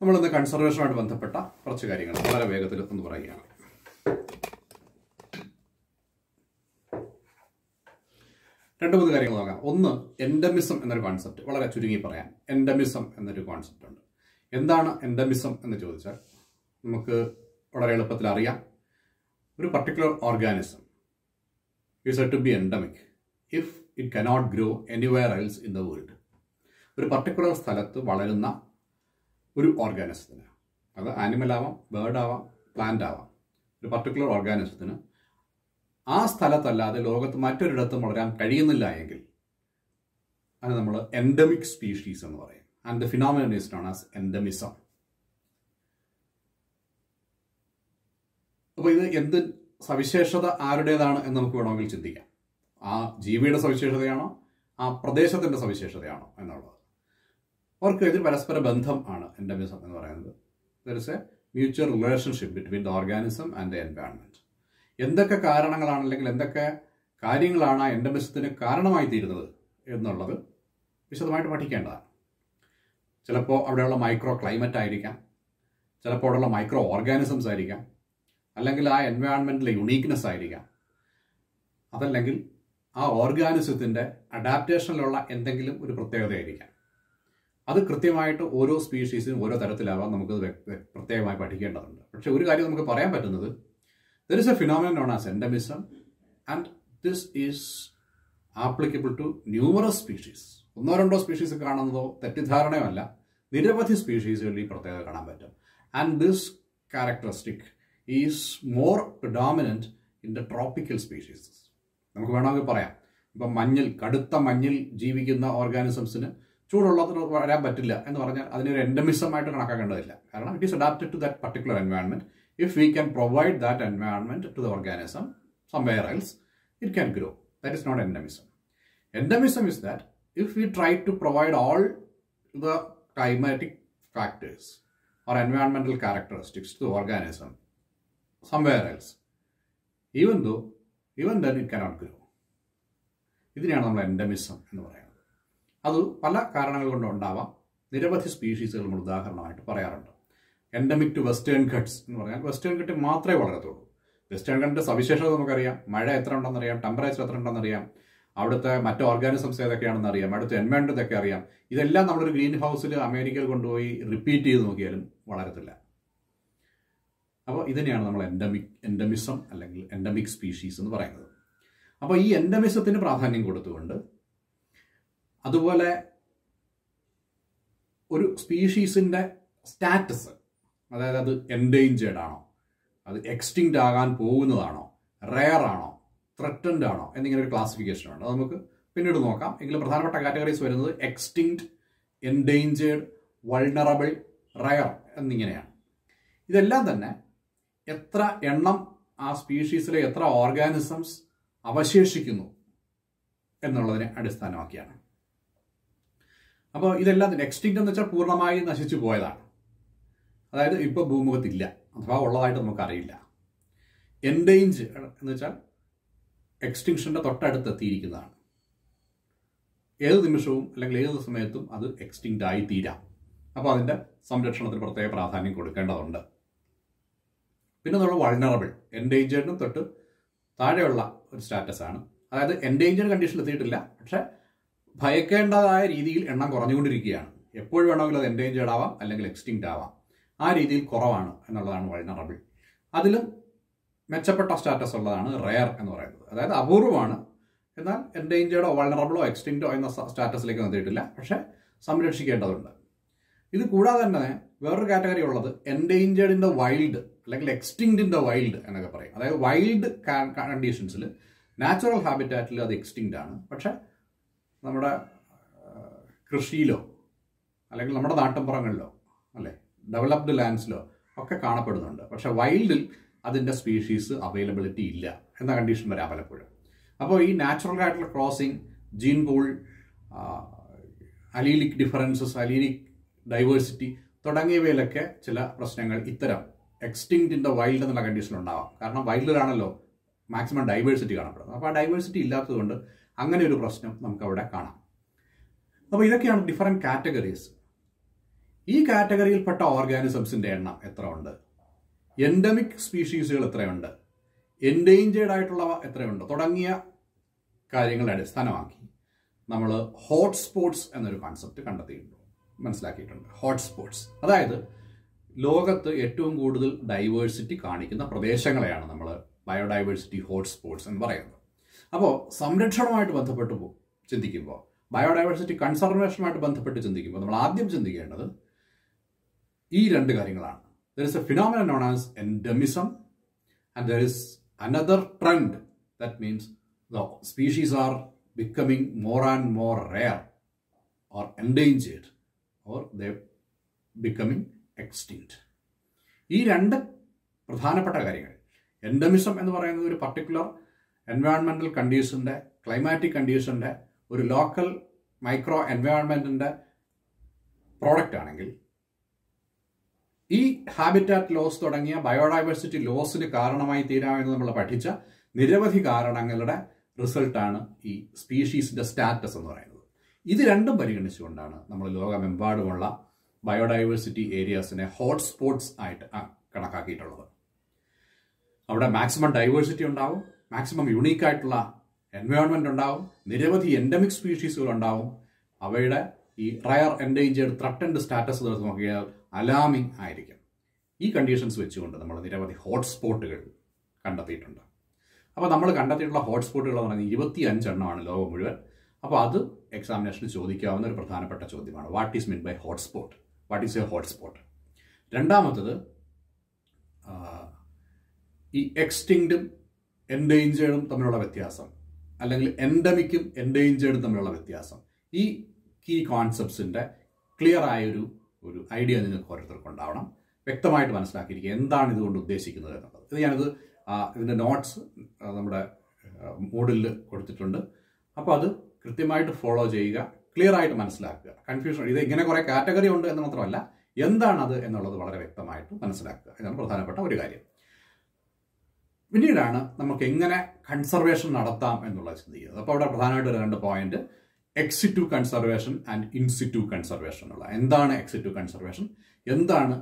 നമ്മളിന്ന് കൺസർവേഷനുമായിട്ട് ബന്ധപ്പെട്ട കുറച്ച് കാര്യങ്ങൾ വളരെ വേഗത്തിൽ ഒന്ന് പറയുകയാണ്. രണ്ട് മൂന്ന് കാര്യങ്ങൾ നോക്കാം. ഒന്ന്, എൻഡമിസം എന്നൊരു കോൺസെപ്റ്റ്. വളരെ ചുരുങ്ങി പറയാം, എൻഡമിസം എന്നൊരു കോൺസെപ്റ്റ് ഉണ്ട്. എന്താണ് എൻഡമിസം എന്ന് ചോദിച്ചാൽ നമുക്ക് വളരെ എളുപ്പത്തിൽ അറിയാം. ഒരു particular organism is said to be endemic if it cannot grow anywhere else in the world. ഒരു പർട്ടിക്കുലർ സ്ഥലത്ത് വളരുന്ന ഒരു ഓർഗാനിസത്തിന്, അത് ആനിമൽ ആവാം, ബേർഡ് ആവാം, പ്ലാന്റ് ആവാം, ഒരു പർട്ടിക്കുലർ ഓർഗാനിസത്തിന് ആ സ്ഥലത്തല്ലാതെ ലോകത്ത് മറ്റൊരിടത്തും വളരാൻ കഴിയുന്നില്ല എങ്കിൽ അത് നമ്മൾ എൻഡമിക് സ്പീഷീസ് എന്ന് പറയും. And the phenomenon is known as എൻഡമിസം. അപ്പോൾ ഇത് എന്ത് സവിശേഷത ആരുടേതാണ് എന്ന് നമുക്ക് വേണമെങ്കിൽ ചിന്തിക്കാം. ആ ജീവിയുടെ സവിശേഷതയാണോ, ആ പ്രദേശത്തിൻ്റെ സവിശേഷതയാണോ എന്നുള്ളത്. അവർക്ക് ഇതിൽ പരസ്പര ബന്ധം ആണ് എൻഡമിസം എന്ന് പറയുന്നത്. There is A mutual relationship between the organism and the environment. എന്തൊക്കെ കാരണങ്ങളാണ് അല്ലെങ്കിൽ എന്തൊക്കെ കാര്യങ്ങളാണ് ആ എൻഡമിസത്തിന് കാരണമായി തീരുന്നത് എന്നുള്ളത് വിശദമായിട്ട് പഠിക്കേണ്ടതാണ്. ചിലപ്പോൾ അവിടെയുള്ള മൈക്രോ ക്ലൈമറ്റ് ആയിരിക്കാം, ചിലപ്പോൾ അവിടെയുള്ള മൈക്രോ ഓർഗാനിസംസ് ആയിരിക്കാം, അല്ലെങ്കിൽ ആ എൻവയോൺമെന്റിലെ യുണീക്നെസ് ആയിരിക്കാം, അതല്ലെങ്കിൽ ആ ഓർഗാനിസത്തിൻ്റെ അഡാപ്റ്റേഷനിലുള്ള എന്തെങ്കിലും ഒരു പ്രത്യേകതയായിരിക്കാം. അത് കൃത്യമായിട്ട് ഓരോ സ്പീഷീസിനും ഓരോ തരത്തിലാവാം, നമുക്ക് പ്രത്യേകമായി പഠിക്കേണ്ടതുണ്ട്. പക്ഷെ ഒരു കാര്യം നമുക്ക് പറയാൻ പറ്റുന്നത്, there is a phenomenon known as endemism and this is applicable to numerous species. ഒന്നോ രണ്ടോ സ്പീഷീസ് കാണുന്നതോ തെറ്റിദ്ധാരണയോ അല്ല, നിരവധി സ്പീഷീസുകളിൽ ഈ പ്രത്യേകത കാണാൻ പറ്റും. And this characteristic is more predominant in the tropical species. നമുക്ക് വേണമെങ്കിൽ പറയാം, ഇപ്പം മഞ്ഞിൽ, കടുത്ത മഞ്ഞിൽ ജീവിക്കുന്ന ഓർഗാനിസംസിന് ചൂടുള്ളതിന് വരാൻ പറ്റില്ല എന്ന് പറഞ്ഞാൽ അതിനൊരു എൻഡമിസമായിട്ട് കണക്കാക്കേണ്ടതില്ല. കാരണം it is adapted to that particular environment. If we can provide that environment to the organism somewhere else, it can grow. That is not endemism. Endemism is that if we try to provide all the climatic factors or environmental characteristics to the organism somewhere else, even then it cannot grow. ഇതിനെയാണ് നമ്മൾ എൻഡമിസം എന്ന് പറയുന്നത്. അത് പല കാരണങ്ങൾ കൊണ്ടും ഉണ്ടാവാം. നിരവധി സ്പീഷീസുകൾ നമ്മൾ ഉദാഹരണമായിട്ട് പറയാറുണ്ട്. എൻഡമിക് ടു വെസ്റ്റേൺ ഘട്ട്സ് എന്ന് പറഞ്ഞാൽ വെസ്റ്റേൺ ഘട്ടിൽ മാത്രമേ വളരത്തുള്ളൂ. വെസ്റ്റേൺ ഘട്ടിൻ്റെ സവിശേഷത നമുക്കറിയാം. മഴ എത്ര ഉണ്ടെന്നറിയാം, ടെമ്പറേച്ചർ എത്ര ഉണ്ടെന്നറിയാം, അവിടുത്തെ മറ്റ് ഓർഗാനിസംസ് ഏതൊക്കെയാണെന്ന് അറിയാം, അവിടുത്തെ എൻവയോൺമെന്റ് ഇതൊക്കെ അറിയാം. ഇതെല്ലാം നമ്മളൊരു ഗ്രീൻ ഹൗസിൽ അമേരിക്കയിൽ കൊണ്ടുപോയി റിപ്പീറ്റ് ചെയ്ത് നോക്കിയാലും വളരത്തില്ല. അപ്പോൾ ഇതിനെയാണ് നമ്മൾ എൻഡമിസം അല്ലെങ്കിൽ എൻഡമിക് സ്പീഷീസ് എന്ന് പറയുന്നത്. അപ്പോൾ ഈ എൻഡമിസത്തിന് പ്രാധാന്യം കൊടുത്തുകൊണ്ട്, അതുപോലെ ഒരു സ്പീഷീസിൻ്റെ സ്റ്റാറ്റസ്, അതായത് അത് എൻഡേഞ്ചേർഡ് ആണോ, അത് എക്സ്റ്റിങ്ക്റ്റ് ആകാൻ പോകുന്നതാണോ, റെയർ ആണോ, ത്രെറ്റൻഡ് ആണോ എന്നിങ്ങനെ ഒരു ക്ലാസിഫിക്കേഷൻ ഉണ്ട്. അത് നമുക്ക് പിന്നീട് നോക്കാം. എങ്കിലും പ്രധാനപ്പെട്ട കാറ്റഗറീസ് വരുന്നത് എക്സ്റ്റിങ്ക്റ്റ്, എൻഡേഞ്ചേർഡ്, വൾണറബിൾ, റെയർ എന്നിങ്ങനെയാണ്. ഇതെല്ലാം തന്നെ എത്ര എണ്ണം ആ സ്പീഷീസിലെ എത്ര ഓർഗാനിസംസ് അവശേഷിക്കുന്നു എന്നുള്ളതിനെ അടിസ്ഥാനമാക്കിയാണ്. അപ്പോൾ ഇതെല്ലാം എക്സ്റ്റിങ്ക്റ്റ് എന്ന് വെച്ചാൽ പൂർണ്ണമായി നശിച്ചു പോയതാണ്, അതായത് ഇപ്പോൾ ഭൂമുഖത്തില്ല അഥവാ ഉള്ളതായിട്ട് നമുക്കറിയില്ല. എൻഡേഞ്ചേർഡ് എന്ന് വെച്ചാൽ എക്സ്റ്റിങ്ഷൻ്റെ തൊട്ടടുത്ത് എത്തിയിരിക്കുന്നതാണ്. ഏത് നിമിഷവും അല്ലെങ്കിൽ ഏത് സമയത്തും അത് എക്സ്റ്റിങ്ക്റ്റ് ആയി തീരാം. അപ്പോൾ അതിൻ്റെ സംരക്ഷണത്തിന് പ്രത്യേക പ്രാധാന്യം കൊടുക്കേണ്ടതുണ്ട്. പിന്നെ നമ്മൾ വൾണറബിൾ, എൻഡേഞ്ചേർഡിനും തൊട്ട് താഴെയുള്ള ഒരു സ്റ്റാറ്റസാണ്. അതായത് എൻഡേഞ്ചേർഡ് കണ്ടീഷനിൽ എത്തിയിട്ടില്ല, പക്ഷേ ഭയക്കേണ്ടതായ രീതിയിൽ എണ്ണം കുറഞ്ഞുകൊണ്ടിരിക്കുകയാണ്. എപ്പോഴും വേണമെങ്കിലും അത് എൻഡേഞ്ചേർഡ് ആവാം അല്ലെങ്കിൽ എക്സ്റ്റിങ്ക്റ്റ് ആവാം. ആ രീതിയിൽ കുറവാണ് എന്നുള്ളതാണ് വൾണറബിൾ. അതിലും മെച്ചപ്പെട്ട സ്റ്റാറ്റസ് ഉള്ളതാണ് റെയർ എന്ന് പറയുന്നത്. അതായത് അപൂർവമാണ്, എന്നാൽ എൻഡേഞ്ചേർഡോ വൾണറബിളോ എക്സ്റ്റിങ്ക്റ്റോ എന്ന സ്റ്റാറ്റസിലേക്ക് എത്തിയിട്ടില്ല, പക്ഷേ സംരക്ഷിക്കേണ്ടതുണ്ട്. ഇത് കൂടാതെ തന്നെ വേറൊരു കാറ്റഗറി ഉള്ളത് എൻഡേഞ്ചേർഡ് ഇൻ ദ വൈൽഡ് അല്ലെങ്കിൽ എക്സ്റ്റിങ്ക്റ്റ് ഇൻ ദ വൈൽഡ് എന്നൊക്കെ പറയും. അതായത് വൈൽഡ് കണ്ടീഷൻസിൽ നാച്ചുറൽ ഹാബിറ്റാറ്റിൽ അത് എക്സ്റ്റിങ്ക്റ്റ് ആണ്, പക്ഷേ നമ്മുടെ കൃഷിയിലോ അല്ലെങ്കിൽ നമ്മുടെ നാട്ടിൻപുറങ്ങളിലോ അല്ലേ ഡെവലപ്ഡ് ലാൻഡ്സിലോ ഒക്കെ കാണപ്പെടുന്നുണ്ട്. പക്ഷേ വൈൽഡിൽ അതിൻ്റെ സ്പീഷീസ് അവൈലബിലിറ്റി ഇല്ല എന്ന കണ്ടീഷൻ വരാം പലപ്പോഴും. അപ്പോൾ ഈ നാച്ചുറൽ ആയിട്ടുള്ള crossing, gene pool, allelic differences, allelic diversity തുടങ്ങിയവയിലൊക്കെ ചില പ്രശ്നങ്ങൾ ഇത്തരം എക്സ്റ്റിങ്ക്റ്റ് ഇൻ ദ വൈൽഡ് എന്നുള്ള കണ്ടീഷൻ ഉണ്ടാവാം. കാരണം വൈൽഡിലാണല്ലോ മാക്സിമം ഡൈവേഴ്സിറ്റി കാണപ്പെടുന്നത്. അപ്പോൾ ആ ഡൈവേഴ്സിറ്റി ഇല്ലാത്തതുകൊണ്ട് അങ്ങനെ ഒരു പ്രശ്നം നമുക്കവിടെ കാണാം. അപ്പോൾ ഇതൊക്കെയാണ് ഡിഫറെൻറ്റ് കാറ്റഗറീസ്. ഈ കാറ്റഗറിയിൽപ്പെട്ട ഓർഗാനിസംസിന്റെ എണ്ണം എത്ര ഉണ്ട്, എൻഡമിക് സ്പീഷീസുകൾ എത്രയുണ്ട്, എൻഡേഞ്ചേർഡ് ആയിട്ടുള്ളവ എത്രയുണ്ട് തുടങ്ങിയ കാര്യങ്ങളെ അടിസ്ഥാനമാക്കി നമ്മൾ ഹോട്ട്സ്പോട്ട്സ് എന്നൊരു കോൺസെപ്റ്റ് മനസ്സിലാക്കിയിട്ടുണ്ട്. ഹോട്ട്സ്പോട്ട്സ് അതായത് ലോകത്ത് ഏറ്റവും കൂടുതൽ ഡൈവേഴ്സിറ്റി കാണിക്കുന്ന പ്രദേശങ്ങളെയാണ് നമ്മൾ ബയോഡൈവേഴ്സിറ്റി ഹോട്ട്സ്പോട്ട്സ് എന്ന് പറയുന്നത്. അപ്പോൾ സംരക്ഷണവുമായിട്ട് ബന്ധപ്പെട്ട് ചിന്തിക്കുമ്പോൾ, ബയോഡൈവേഴ്സിറ്റി കൺസർവേഷനുമായിട്ട് ബന്ധപ്പെട്ട് ചിന്തിക്കുമ്പോൾ നമ്മൾ ആദ്യം ചിന്തിക്കേണ്ടത് ഈ രണ്ട് കാര്യങ്ങളാണ്. There is a phenomenon known as endemism, and there is another trend that means the species are becoming more and more rare or endangered or they're becoming extinct. ഈ രണ്ട് പ്രധാനപ്പെട്ട കാര്യങ്ങൾ, എൻഡമിസം എന്ന് പറയുന്നത് ഒരു പർട്ടിക്കുലർ എൻവയോൺമെന്റൽ കണ്ടീഷന്റെ, ക്ലൈമാറ്റിക് കണ്ടീഷന്റെ, ഒരു ലോക്കൽ മൈക്രോ എൻവയോൺമെന്റിന്റെ പ്രോഡക്റ്റ് ആണെങ്കിൽ, ഈ ഹാബിറ്റാറ്റ് ലോസ് തുടങ്ങിയ ബയോഡൈവേഴ്സിറ്റി ലോസിന് കാരണമായി തീരാമെന്ന് നമ്മൾ പഠിച്ച നിരവധി കാരണങ്ങളുടെ റിസൾട്ടാണ് ഈ സ്പീഷീസിന്റെ സ്റ്റാറ്റസ് എന്ന് പറയുന്നത്. ഇത് രണ്ടും പരിഗണിച്ചുകൊണ്ടാണ് നമ്മൾ ലോകമെമ്പാടുമുള്ള ബയോഡൈവേഴ്സിറ്റി ഏരിയാസിനെ ഹോട്ട്സ്പോട്ട്സ് ആയിട്ട് കണക്കാക്കിയിട്ടുള്ളത്. അവിടെ മാക്സിമം ഡൈവേഴ്സിറ്റി ഉണ്ടാവും, മാക്സിമം യുണീക്ക് ആയിട്ടുള്ള എൻവയോൺമെന്റ് ഉണ്ടാവും, നിരവധി എൻഡമിക് സ്പീഷീസുകൾ ഉണ്ടാവും. അവയുടെ ഈ റയർ, എൻഡേഞ്ചേർഡ്, ത്രട്ടൻഡ് സ്റ്റാറ്റസ് എടുത്ത് നോക്കിയാൽ അലാമിംഗ് ആയിരിക്കും. ഈ കണ്ടീഷൻസ് വെച്ചുകൊണ്ട് നമ്മൾ നിരവധി ഹോട്ട്സ്പോട്ടുകൾ കണ്ടെത്തിയിട്ടുണ്ട്. അപ്പോൾ നമ്മൾ കണ്ടെത്തിയിട്ടുള്ള ഹോട്ട്സ്പോട്ടുകൾ എന്ന് പറയുന്നത് 25 എണ്ണമാണ് ലോകം മുഴുവൻ. അപ്പോൾ അത് എക്സാമിനേഷന് ചോദിക്കാവുന്ന ഒരു പ്രധാനപ്പെട്ട ചോദ്യമാണ്. What is mean by hotspot? What is a hotspot? രണ്ടാമത്തത് ഈ എക്സ്റ്റിങ്ക്റ്റും എൻഡേഞ്ചേർഡും തമ്മിലുള്ള വ്യത്യാസം, അല്ലെങ്കിൽ എൻഡമിക്കും എൻഡേഞ്ചേർഡും തമ്മിലുള്ള വ്യത്യാസം. ഈ കീ കോൺസെപ്റ്റ്സിന്റെ ക്ലിയർ ആയൊരു ഐഡിയ നിങ്ങൾക്ക് ഓരോരുത്തർക്കും ഉണ്ടാവണം. വ്യക്തമായിട്ട് മനസ്സിലാക്കിയിരിക്കുക എന്താണ് ഇതുകൊണ്ട് ഉദ്ദേശിക്കുന്നത് എന്നുള്ളത്. ഇത് ഞാനിത് ഇതിന്റെ നോട്ട്സ് നമ്മുടെ മോഡിൽ കൊടുത്തിട്ടുണ്ട്. അപ്പോൾ അത് കൃത്യമായിട്ട് ഫോളോ ചെയ്യുക, ക്ലിയർ ആയിട്ട് മനസ്സിലാക്കുക. കൺഫ്യൂഷൻ, ഇത് ഇങ്ങനെ കുറെ കാറ്റഗറി ഉണ്ട് എന്ന് മാത്രമല്ല, എന്താണത് എന്നുള്ളത് വളരെ വ്യക്തമായിട്ട് മനസ്സിലാക്കുക. ഇതാണ് പ്രധാനപ്പെട്ട ഒരു കാര്യം. പിന്നീടാണ് നമുക്ക് എങ്ങനെ കൺസർവേഷൻ നടത്താം എന്നുള്ളത് ചിന്തിക്കുന്നത്. അപ്പോൾ അവിടെ പ്രധാനമായിട്ട് ഒരു 2 point, ex situ conservation and in situ conservation എന്നുള്ള. എന്താണ് എക്സിറ്റു കൺസർവേഷൻ, എന്താണ്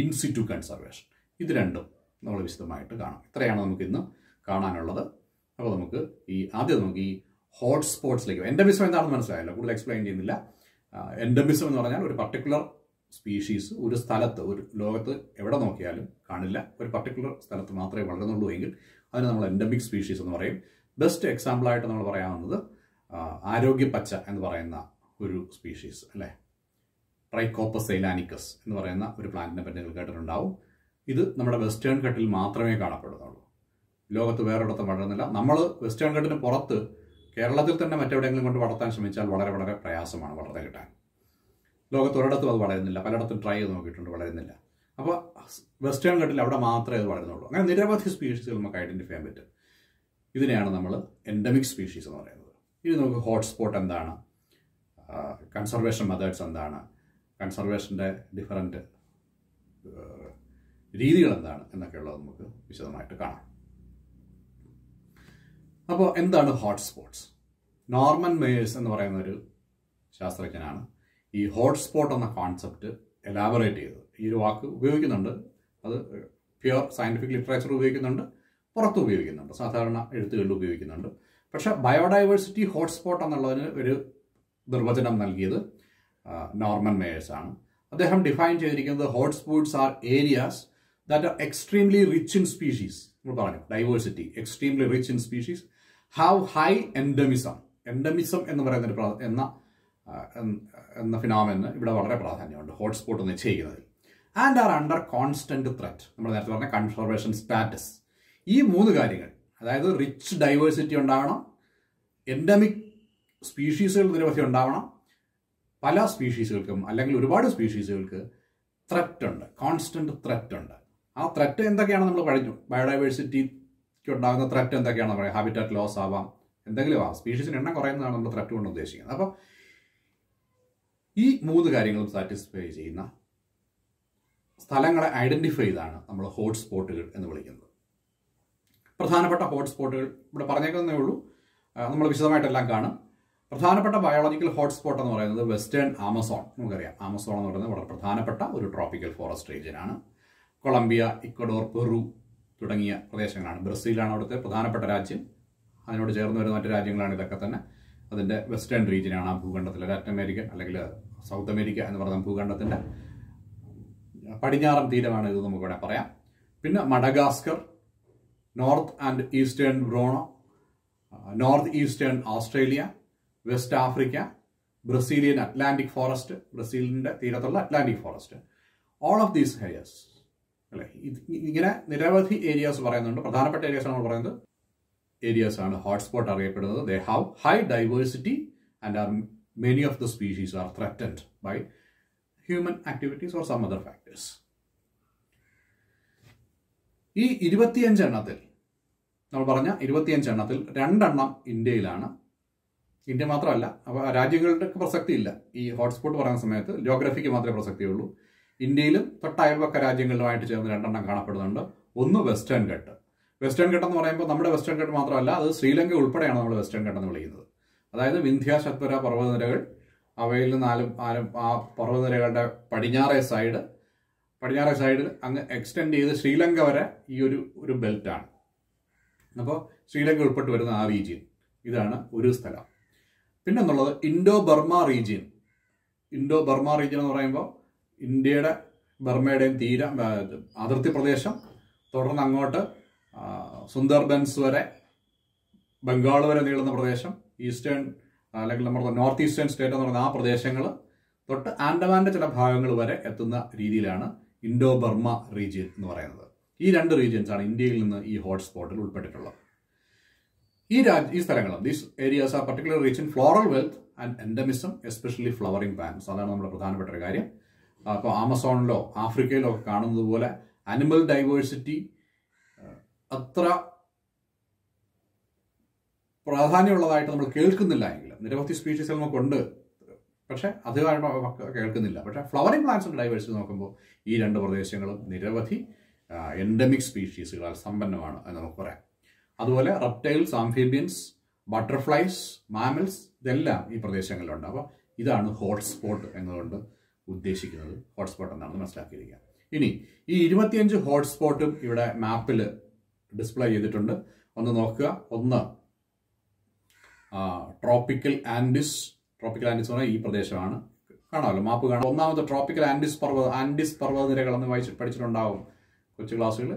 ഇൻസിറ്റു കൺസർവേഷൻ? ഇത് രണ്ടും നമ്മൾ വിശദമായിട്ട് കാണാം. ഇത്രയാണ് നമുക്ക് ഇന്ന് കാണാനുള്ളത്. അപ്പോൾ നമുക്ക് ഈ ഹോട്ട്സ്പോട്ട്സിലേക്ക്, എൻഡമിസം എന്താണെന്ന് മനസ്സിലായല്ലോ, കൂടുതൽ എക്സ്പ്ലെയിൻ ചെയ്യുന്നില്ല. എൻഡമിസം എന്ന് പറഞ്ഞാൽ ഒരു പർട്ടിക്കുലർ സ്പീഷീസ് ഒരു സ്ഥലത്ത്, ഒരു ലോകത്ത് എവിടെ നോക്കിയാലും കാണില്ല, ഒരു പർട്ടിക്കുലർ സ്ഥലത്ത് മാത്രമേ വളരുന്നുള്ളൂ എങ്കിൽ അതിന് നമ്മൾ എൻഡമിക് സ്പീഷീസ് എന്ന് പറയും. ബെസ്റ്റ് എക്സാമ്പിളായിട്ട് നമ്മൾ പറയാവുന്നത് ആരോഗ്യപ്പച്ച എന്ന് പറയുന്ന ഒരു സ്പീഷീസ് അല്ലേ, ട്രൈക്കോപ്പസ് സൈലാനിക്കസ് എന്ന് പറയുന്ന ഒരു പ്ലാന്റിനെ പറ്റി നിങ്ങൾ കേട്ടിട്ടുണ്ടാവും. ഇത് നമ്മുടെ വെസ്റ്റേൺ ഘട്ടിൽ മാത്രമേ കാണപ്പെടുന്നുള്ളൂ, ലോകത്ത് വേറൊരിടത്തും വളരുന്നില്ല. നമ്മൾ വെസ്റ്റേൺ ഘട്ടിന് പുറത്ത് കേരളത്തിൽ തന്നെ മറ്റെവിടെയെങ്കിലും കൊണ്ട് വളർത്താൻ ശ്രമിച്ചാൽ വളരെ വളരെ പ്രയാസമാണ് വളർന്നു കിട്ടാൻ. ലോകത്ത് ഒരിടത്തും അത് വളരുന്നില്ല, പലയിടത്തും ട്രൈ ചെയ്ത് നോക്കിയിട്ടുണ്ട്, വളരുന്നില്ല. അപ്പോൾ വെസ്റ്റേൺ ഘട്ടിൽ അവിടെ മാത്രമേ അത് വളരുന്നുള്ളൂ. അങ്ങനെ നിരവധി സ്പീഷീസുകൾ നമുക്ക് ഐഡന്റിഫൈ ചെയ്യാൻ പറ്റും. ഇതിനെയാണ് നമ്മൾ എൻഡമിക് സ്പീഷീസ് എന്ന് പറയുന്നത്. ഇനി നമുക്ക് ഹോട്ട്സ്പോട്ട് എന്താണ്, കൺസർവേഷൻ മെത്തേഡ്സ് എന്താണ്, കൺസർവേഷൻ്റെ ഡിഫറൻറ്റ് രീതികൾ എന്താണ് എന്നൊക്കെയുള്ളത് നമുക്ക് വിശദമായിട്ട് കാണാം. അപ്പോൾ എന്താണ് ഹോട്ട്സ്പോട്ട്സ്? നോർമൻ മേയേഴ്സ് എന്ന് പറയുന്ന ഒരു ശാസ്ത്രജ്ഞനാണ് ഈ ഹോട്ട്സ്പോട്ട് എന്ന കോൺസെപ്റ്റ് എലാബറേറ്റ് ചെയ്തത്. ഈ ഒരു വാക്ക് ഉപയോഗിക്കുന്നുണ്ട്, അത് പ്യുവർ സയന്റിഫിക് ലിറ്ററേച്ചർ ഉപയോഗിക്കുന്നുണ്ട്, പുറത്ത് ഉപയോഗിക്കുന്നുണ്ട്, സാധാരണ എഴുത്തുകളിൽ ഉപയോഗിക്കുന്നുണ്ട്. പക്ഷെ ബയോഡൈവേഴ്സിറ്റി ഹോട്ട്സ്പോട്ട് എന്നുള്ളതിന് ഒരു നിർവചനം നൽകിയത് നോർമൻ മേയേഴ്സ് ആണ്. അദ്ദേഹം ഡിഫൈൻ ചെയ്തിരിക്കുന്നത് hotspots are areas that are extremely rich in species. നമ്മൾ പറഞ്ഞു diversity, extremely rich in species, have high endemism. Endemism എന്ന് പറയുന്ന എന്ന ഫിനോമിനന് ഇവിടെ വളരെ പ്രാധാന്യമുണ്ട് ഹോട്ട്സ്പോട്ട് നിശ്ചയിക്കുന്നതിൽ. And are under constant threat. നമ്മൾ നേരത്തെ പറഞ്ഞ കൺസർവേഷൻ സ്റ്റാറ്റസ്. ഈ 3 കാര്യങ്ങൾ, അതായത് റിച്ച് ഡൈവേഴ്സിറ്റി ഉണ്ടാവണം, എൻഡമിക് സ്പീഷീസുകൾ നിരവധി ഉണ്ടാവണം, പല സ്പീഷീസുകൾക്കും അല്ലെങ്കിൽ ഒരുപാട് സ്പീഷീസുകൾക്ക് ത്രെറ്റ് ഉണ്ട്, കോൺസ്റ്റന്റ് ത്രെറ്റ് ഉണ്ട്. ആ ത്രെറ്റ് എന്തൊക്കെയാണ് നമ്മൾ കഴിഞ്ഞു. ബയോഡൈവേഴ്സിറ്റിക്ക് ഉണ്ടാകുന്ന ത്രെറ്റ് എന്തൊക്കെയാണെന്ന് പറയാം. ഹാബിറ്റാറ്റ് ലോസ് ആവാം, എന്തെങ്കിലും ആവാം. സ്പീഷീസിന് എണ്ണം കുറയുന്നതാണ് നമ്മൾ ത്രെറ്റ് കൊണ്ട് ഉദ്ദേശിക്കുന്നത്. അപ്പോൾ ഈ 3 കാര്യങ്ങളും സാറ്റിസ്ഫൈ ചെയ്യുന്ന സ്ഥലങ്ങളെ ഐഡന്റിഫൈ ചെയ്താണ് നമ്മൾ ഹോട്ട്സ്പോട്ടുകൾ എന്ന് വിളിക്കുന്നത്. പ്രധാനപ്പെട്ട ഹോട്ട്സ്പോട്ടുകൾ ഇവിടെ പറഞ്ഞേക്കുന്നതേ ഉള്ളൂ, നമ്മൾ വിശദമായിട്ടെല്ലാം കാണും. പ്രധാനപ്പെട്ട ബയോളജിക്കൽ ഹോട്ട്സ്പോട്ട് എന്ന് പറയുന്നത് വെസ്റ്റേൺ ആമസോൺ. നമുക്കറിയാം ആമസോൺ എന്ന് പറയുന്നത് വളരെ പ്രധാനപ്പെട്ട ഒരു ട്രോപ്പിക്കൽ ഫോറസ്റ്റ് റീജിയനാണ്. കൊളംബിയ, ഇക്വഡോർ, പെറു തുടങ്ങിയ പ്രദേശങ്ങളാണ്. ബ്രസീലാണ് അവിടുത്തെ പ്രധാനപ്പെട്ട രാജ്യം. അതിനോട് ചേർന്ന് വരുന്ന മറ്റു രാജ്യങ്ങളാണ് ഇതൊക്കെ തന്നെ. അതിൻ്റെ വെസ്റ്റേൺ റീജിയനാണ് ആ ഭൂഖണ്ഡത്തിലെ ലാറ്റിൻ അമേരിക്ക അല്ലെങ്കിൽ സൗത്ത് അമേരിക്ക എന്ന് പറയുന്ന ഭൂഖണ്ഡത്തിൻ്റെ പടിഞ്ഞാറൻ തീരമാണ് ഇത് നമുക്കിവിടെ പറയാം. പിന്നെ Madagascar, north and eastern Borneo, north eastern Australia, West Africa, Brazilian Atlantic forest, ബ്രസീലിൻ്റെ തീരത്തുള്ള Atlantic forest, all of these areas അല്ലേ. ഇങ്ങനെ നിരവധി ഏരിയാസ് പറയുന്നുണ്ട്. പ്രധാനപ്പെട്ട ഏരിയാസ് നമ്മൾ പറയുന്നത് ഏരിയാസ് ആണ് ഹോട്ട്സ്പോട്ട് അറിയപ്പെടുന്നത്. They have high diversity and are many of the species are threatened by human activities or some other factors. ഈ 25 എണ്ണത്തിൽ നമ്മൾ പറഞ്ഞ 25 എണ്ണത്തിൽ 2 എണ്ണം ഇന്ത്യയിലാണ്. ഇന്ത്യ മാത്രമല്ല, അപ്പോൾ രാജ്യങ്ങളുടെ പ്രസക്തി ഇല്ല ഈ ഹോട്ട്സ്പോട്ട് പറയുന്ന സമയത്ത്. ജോഗ്രഫിക്ക് മാത്രമേ പ്രസക്തിയുള്ളൂ. ഇന്ത്യയിലും തൊട്ടയൽപക്ക രാജ്യങ്ങളുമായിട്ട് ചേർന്ന് 2 എണ്ണം കാണപ്പെടുന്നുണ്ട്. ഒന്ന് വെസ്റ്റേൺ ഘട്ട്. വെസ്റ്റേൺ ഘട്ട് എന്ന് പറയുമ്പോൾ നമ്മുടെ വെസ്റ്റേൺ ഘട്ട് മാത്രമല്ല, അത് ശ്രീലങ്ക ഉൾപ്പെടെയാണ് നമ്മൾ വെസ്റ്റേൺ ഘട്ട് എന്ന് വിളിക്കുന്നത്. അതായത് വിന്ധ്യ, സത്പുര പർവ്വതനിരകൾ, അവയിൽ ആ പർവ്വതനിരകളുടെ പടിഞ്ഞാറേ സൈഡിൽ അങ്ങ് എക്സ്റ്റെൻഡ് ചെയ്ത് ശ്രീലങ്ക വരെ ഈ ഒരു ബെൽറ്റാണ്. അപ്പോൾ ശ്രീലങ്ക ഉൾപ്പെട്ട് വരുന്ന ആ റീജിയൻ, ഇതാണ് ഒരു സ്ഥലം. പിന്നെ എന്നുള്ളത് Indo Burma region. Indo Burma region എന്ന് പറയുമ്പോൾ ഇന്ത്യയുടെ ബർമയുടെയും അതിർത്തി പ്രദേശം, തുടർന്ന് അങ്ങോട്ട് സുന്ദർബൻസ് വരെ, ബംഗാൾ വരെ നീളുന്ന പ്രദേശം, ഈസ്റ്റേൺ അല്ലെങ്കിൽ നമ്മുടെ നോർത്ത് ഈസ്റ്റേൺ സ്റ്റേറ്റ് എന്ന് പറയുന്ന ആ പ്രദേശങ്ങൾ തൊട്ട് ആൻഡമാൻ്റെ ചില ഭാഗങ്ങൾ വരെ എത്തുന്ന രീതിയിലാണ് ഇൻഡോ ബർമ റീജിയൻ എന്ന് പറയുന്നത്. ഈ 2 റീജിയൻസാണ് ഇന്ത്യയിൽ നിന്ന് ഈ ഹോട്ട്സ്പോട്ടിൽ ഉൾപ്പെട്ടിട്ടുള്ളത്. ഈ സ്ഥലങ്ങളും these areas are particular reach in floral wealth and എൻഡമിസം, especially flowering plants. അതാണ് നമ്മുടെ പ്രധാനപ്പെട്ട ഒരു കാര്യം. അപ്പോൾ ആമസോണിലോ ആഫ്രിക്കയിലോ ഒക്കെ കാണുന്നത് പോലെ അനിമൽ ഡൈവേഴ്സിറ്റി അത്ര പ്രാധാന്യമുള്ളതായിട്ട് നമ്മൾ കേൾക്കുന്നില്ല എങ്കിലും നിരവധി സ്പീഷീസ് നമുക്കുണ്ട്, പക്ഷെ അധികമായിട്ട് കേൾക്കുന്നില്ല. പക്ഷെ ഫ്ലവറിംഗ് പ്ലാന്റ്സിന്റെ ഡൈവേഴ്സിറ്റി നോക്കുമ്പോൾ ഈ 2 പ്രദേശങ്ങളും നിരവധി എൻഡമിക് സ്പീഷീസുകളാൽ സമ്പന്നമാണ് എന്ന് നമുക്ക് പറയാം. അതുപോലെ റെപ്റ്റൈൽസ്, ആംഫീബിയൻസ്, ബട്ടർഫ്ലൈസ്, മാമൽസ് ഇതെല്ലാം ഈ പ്രദേശങ്ങളിലുണ്ട്. അപ്പോൾ ഇതാണ് ഹോട്ട്സ്പോട്ട് എന്നതുകൊണ്ട് ഉദ്ദേശിക്കുന്നത്. ഹോട്ട്സ്പോട്ട് എന്താണെന്ന് മനസ്സിലാക്കിയിരിക്കുക. ഇനി ഈ 25 ഹോട്ട്സ്പോട്ടും ഇവിടെ മാപ്പിൽ ഡിസ്പ്ലേ ചെയ്തിട്ടുണ്ട്. ഒന്ന് നോക്കുക. ഒന്ന് ട്രോപ്പിക്കൽ ആൻഡിസ് എന്ന് പറഞ്ഞാൽ ഈ പ്രദേശമാണ്. കാണാമല്ലോ, മാപ്പ് കാണാം. ഒന്നാമത്തെ ട്രോപ്പിക്കൽ ആൻഡിസ് പർവ്വതനിരകളെന്ന് പഠിച്ചിട്ടുണ്ടാവും കൊച്ചു ക്ലാസ്സുകൾ.